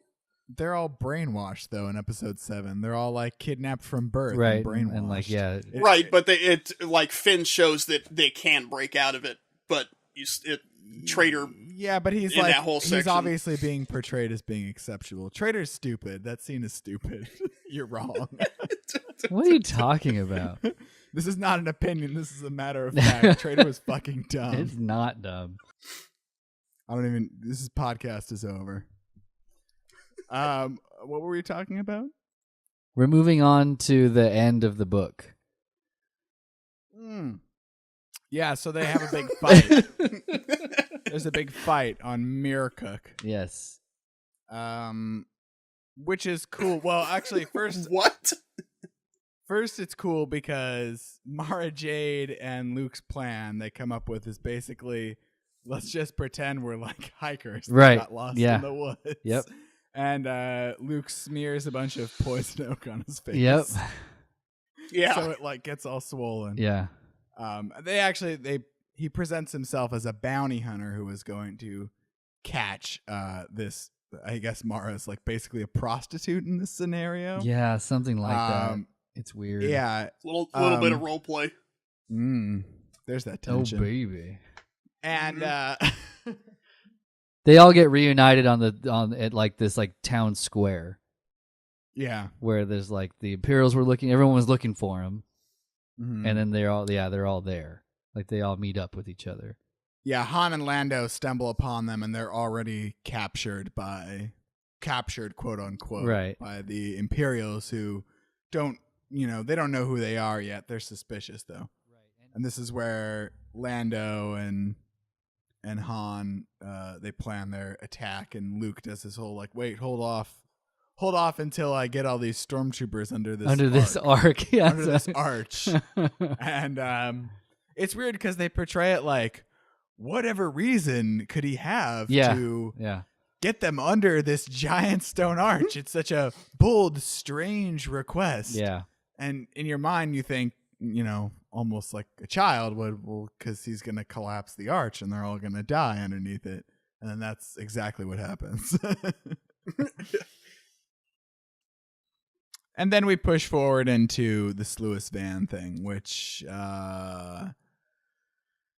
brainwashed though in episode 7. They're all like kidnapped from birth, Right, and brainwashed. and like Right, but like Finn shows that they can break out of it, but Traitor. Yeah, but he's in like that whole he's section. obviously being portrayed as being exceptional. Traitor's stupid. That scene is stupid. You're wrong. What are you talking about? This is not an opinion. This is a matter of fact. Traitor was fucking dumb. It's not dumb. This podcast is over. What were we talking about? We're moving on to the end of the book. Yeah, so they have a big fight. There's a big fight on Mircook. Yes. Which is cool. Well, actually, first it's cool because Mara Jade and Luke's plan they come up with is basically, let's just pretend we're like hikers that Right. got lost Yeah. in the woods. Yep. And Luke smears a bunch of poison oak on his face. Yep. Yeah. So it like gets all swollen. Yeah. He presents himself as a bounty hunter who is going to catch this. I guess Mara's like basically a prostitute in this scenario. Yeah, something like that. It's weird. Yeah, little bit of role play. There's that tension. Oh baby. And they all get reunited at like this like town square. Yeah, where there's like the Imperials were looking. Everyone was looking for them, mm-hmm. and then they're all there. Like they all meet up with each other. Yeah, Han and Lando stumble upon them, and they're already captured, quote unquote, right, by the Imperials who don't know who they are yet. They're suspicious though. Right. And this is where Lando and Han they plan their attack, and Luke does this whole like, wait, hold off until I get all these stormtroopers under this arc. Yeah, under this arch. And It's weird because they portray it like, whatever reason could he have to get them under this giant stone arch? It's such a bold, strange request. Yeah. And in your mind, you think, almost like a child would, because he's going to collapse the arch and they're all going to die underneath it. And then that's exactly what happens. And then we push forward into the Sluice Van thing, which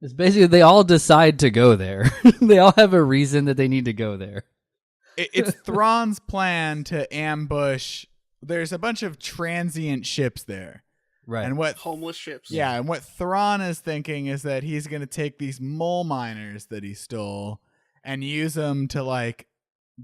it's basically they all decide to go there. They all have a reason that they need to go there. It's Thrawn's plan to ambush. There's a bunch of transient ships there. Right. And what homeless ships. Yeah, and what Thrawn is thinking is that he's going to take these mole miners that he stole and use them to like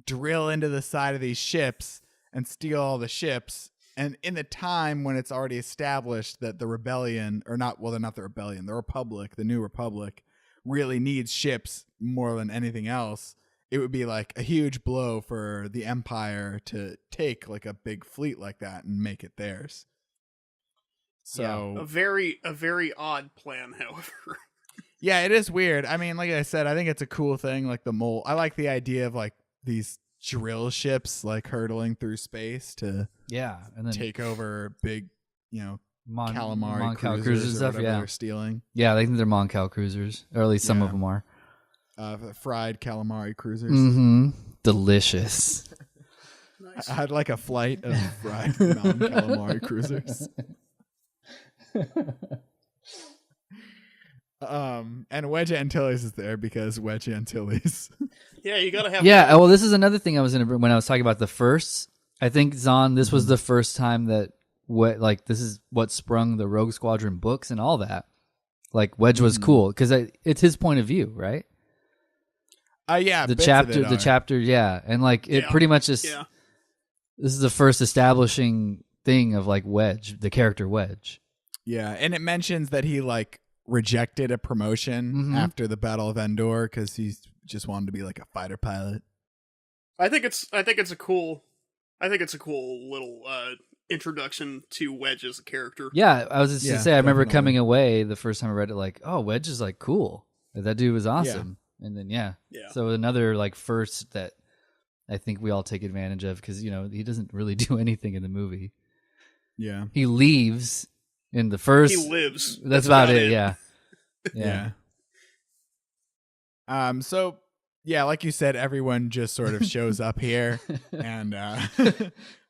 drill into the side of these ships and steal all the ships. And in the time when it's already established that the rebellion, or not, well, they're not the rebellion, the Republic, the new Republic, really needs ships more than anything else, it would be like a huge blow for the Empire to take like a big fleet like that and make it theirs. So a very odd plan, however. Yeah, it is weird. I mean, like I said, I think it's a cool thing. Like the mole, I like the idea of like these drill ships like hurtling through space to and then take over big, calamari Mon Cal cruisers cruisers or stuff. whatever Yeah, they're stealing. yeah, I think they're Mon Cal cruisers, or at least some of them are. Fried calamari cruisers. Mm-hmm. Delicious. Nice. I'd like a flight of fried non-calamari cruisers. And Wedge Antilles is there because Wedge Antilles. Yeah, you gotta have. Yeah, well, this is another thing I was when I was talking about the firsts. I think Zahn, this was the first time that this is what sprung the Rogue Squadron books and all that. Like Wedge was cool because it's his point of view, right? Yeah, the chapter, yeah, and like it pretty much just. Yeah. This is the first establishing thing of like Wedge, the character Wedge. Yeah, and it mentions that he like rejected a promotion after the Battle of Endor because he just wanted to be like a fighter pilot. I think it's a cool little introduction to Wedge as a character. Yeah, I was just gonna say I remember definitely. coming away the first time I read it like, oh, Wedge is like cool. That dude was awesome. And then Yeah. So another like first that I think we all take advantage of because he doesn't really do anything in the movie. Yeah. He leaves in the first. He lives. That's about it. Yeah. So yeah, like you said, everyone just sort of shows up here, and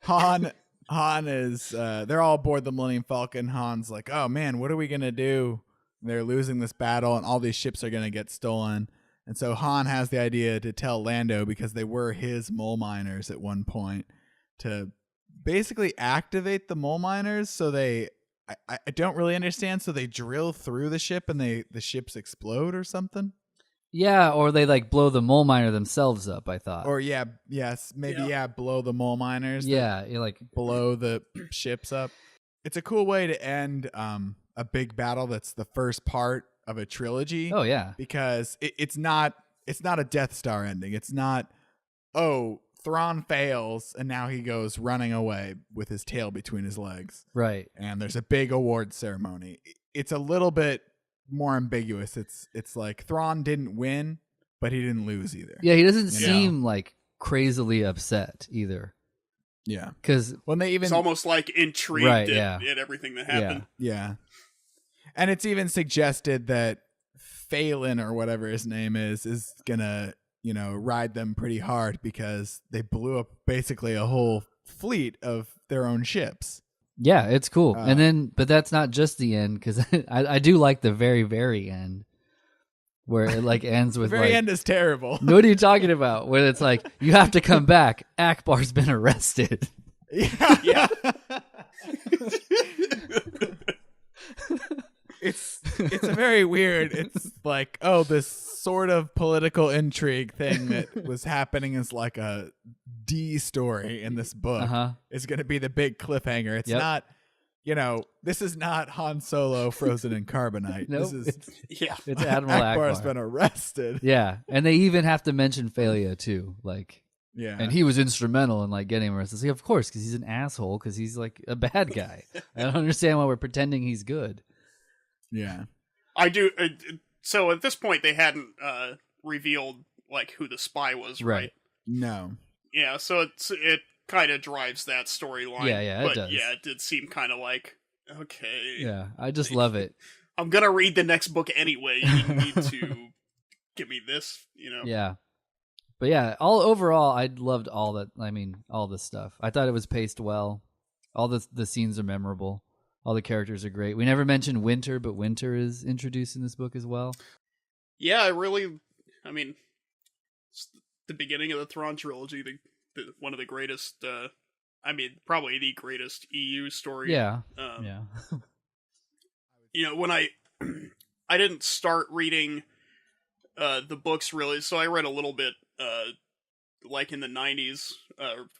Han is they're all aboard the Millennium Falcon. Han's like, oh man, what are we gonna do? They're losing this battle, and all these ships are gonna get stolen. And so Han has the idea to tell Lando, because they were his mole miners at one point, to basically activate the mole miners. So I don't really understand. So they drill through the ship and the ships explode or something. Yeah, or they like blow the mole miner themselves up, I thought. Or blow the mole miners. Yeah, you like blow the ships up. It's a cool way to end a big battle that's the first part of a trilogy. Oh yeah, because it's not a Death Star ending. It's not, oh, Thrawn fails and now he goes running away with his tail between his legs. Right. And there's a big award ceremony. It's a little bit more ambiguous. It's like Thrawn didn't win, but he didn't lose either. Yeah, he doesn't seem like crazily upset either. Yeah, because when they even, it's almost like intrigued at everything that happened. Yeah. And it's even suggested that Phelan, or whatever his name is gonna, ride them pretty hard because they blew up basically a whole fleet of their own ships. Yeah, it's cool. But that's not just the end, because I do like the very, very end where it like ends with the very end is terrible. What are you talking about? Where it's like, you have to come back. Akbar's been arrested. Yeah. It's a very weird. It's like, oh, this sort of political intrigue thing that was happening is like a D story in this book is going to be the big cliffhanger. It's not, this is not Han Solo frozen in carbonite. Nope, This is it's Admiral Akbar's Akbar. been arrested. Yeah, and they even have to mention Phalia too, like. Yeah, and he was instrumental in like getting him arrested. Like, of course, because he's an asshole. Because he's like a bad guy. I don't understand why we're pretending he's good. Yeah. I do. So at this point, they hadn't revealed like who the spy was, right? No. Yeah, so it kind of drives that storyline. Yeah, but it does. Yeah, it did seem kind of like, okay. Yeah, I just love it. I'm gonna read the next book anyway. You need to give me this, you know? Yeah. But yeah, overall, I loved all that. I mean, all this stuff. I thought it was paced well. All the scenes are memorable. All the characters are great. We never mentioned Winter, but Winter is introduced in this book as well. Yeah, I mean, it's the beginning of the Thrawn trilogy, one of the greatest, probably the greatest EU story. Yeah. Yeah. When I didn't start reading the books really, so I read a little bit like in the 90s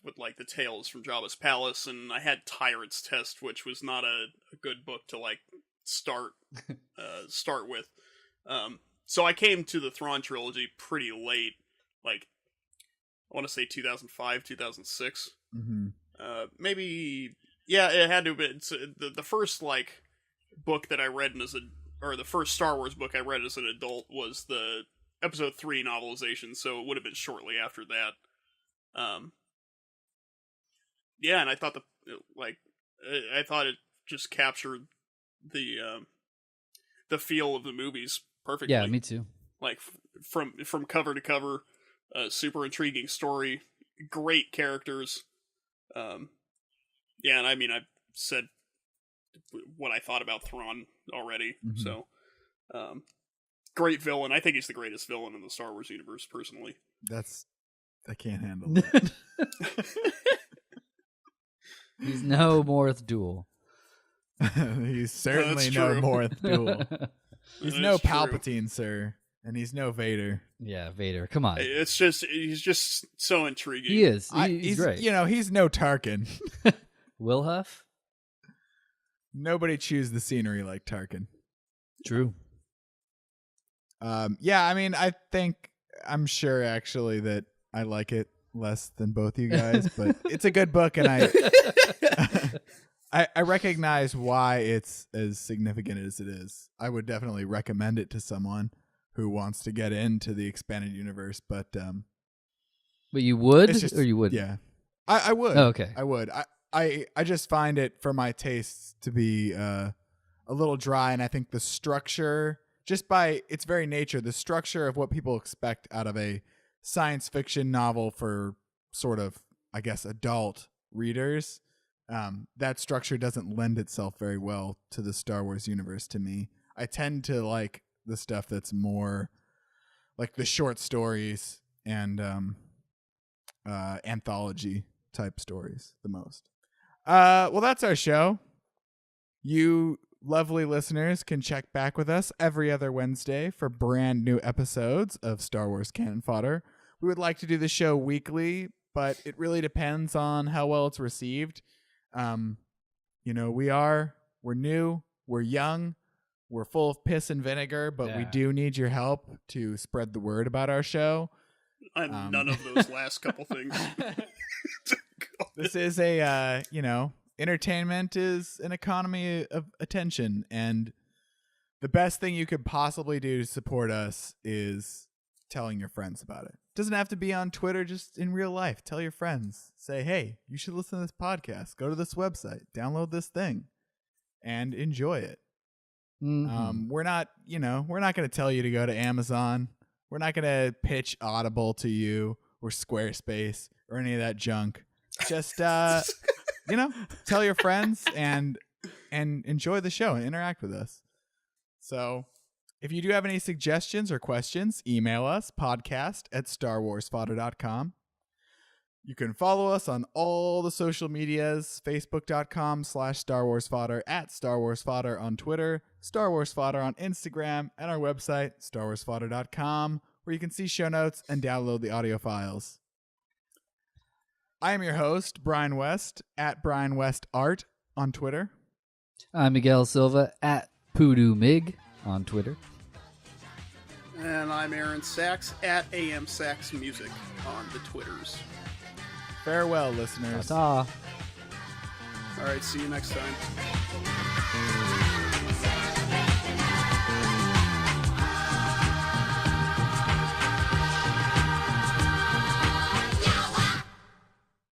with like the Tales from Jabba's Palace, and I had Tyrant's Test, which was not a good book to like start with. So I came to the Thrawn trilogy pretty late, like I want to say 2005, 2006. Mm-hmm. Maybe, yeah, it had to have been the first like book that I read or the first Star Wars book I read as an adult was the Episode 3 novelization, so it would have been shortly after that. Yeah, and I thought I thought it just captured the feel of the movies perfectly. Yeah, me too. Like from cover to cover, super intriguing story, great characters. Yeah, and I mean, I've said what I thought about Thrawn already, so great villain. I think he's the greatest villain in the Star Wars universe, personally. I can't handle that. He's no Morth Duel. He's certainly no Morth Duel. He's no Palpatine, sir, and he's no Vader. Yeah, Vader. Come on. He's just so intriguing. He is. He's great. He's no Tarkin. Wilhuff? Nobody chews the scenery like Tarkin. True. Yeah, I mean, I'm sure actually that I like it less than both you guys, but it's a good book, and I recognize why it's as significant as it is. I would definitely recommend it to someone who wants to get into the expanded universe, but you would, just, or you wouldn't? Yeah, I would. Oh, okay, I would. I just find it, for my tastes, to be a little dry, and I think the structure, just by its very nature, the structure of what people expect out of a science fiction novel for sort of, I guess, adult readers, that structure doesn't lend itself very well to the Star Wars universe to me. I tend to like the stuff that's more like the short stories and anthology type stories the most. Well, that's our show. You lovely listeners can check back with us every other Wednesday for brand new episodes of Star Wars Canon Fodder. We would like to do the show weekly, but it really depends on how well it's received. We're new, we're young, we're full of piss and vinegar, but we do need your help to spread the word about our show. None of those last couple things. This is entertainment is an economy of attention, and the best thing you could possibly do to support us is telling your friends about it. Doesn't have to be on Twitter, just in real life. Tell your friends. Say, hey, you should listen to this podcast. Go to this website. Download this thing and enjoy it. Mm-hmm. We're not going to tell you to go to Amazon. We're not going to pitch Audible to you or Squarespace or any of that junk. Just, tell your friends and enjoy the show and interact with us. So if you do have any suggestions or questions, email us, podcast@starwarsfodder.com. You can follow us on all the social medias, facebook.com/StarWarsFodder, @StarWarsFodder on Twitter, Star Wars Fodder on Instagram, and our website, starwarsfodder.com, where you can see show notes and download the audio files. I am your host, Brian West, @BrianWestArt on Twitter. I'm Miguel Silva, @PoodooMig on Twitter. And I'm Aaron Sachs, @AMSaxMusic on the Twitters. Farewell, listeners. Ta-ta. All right, see you next time.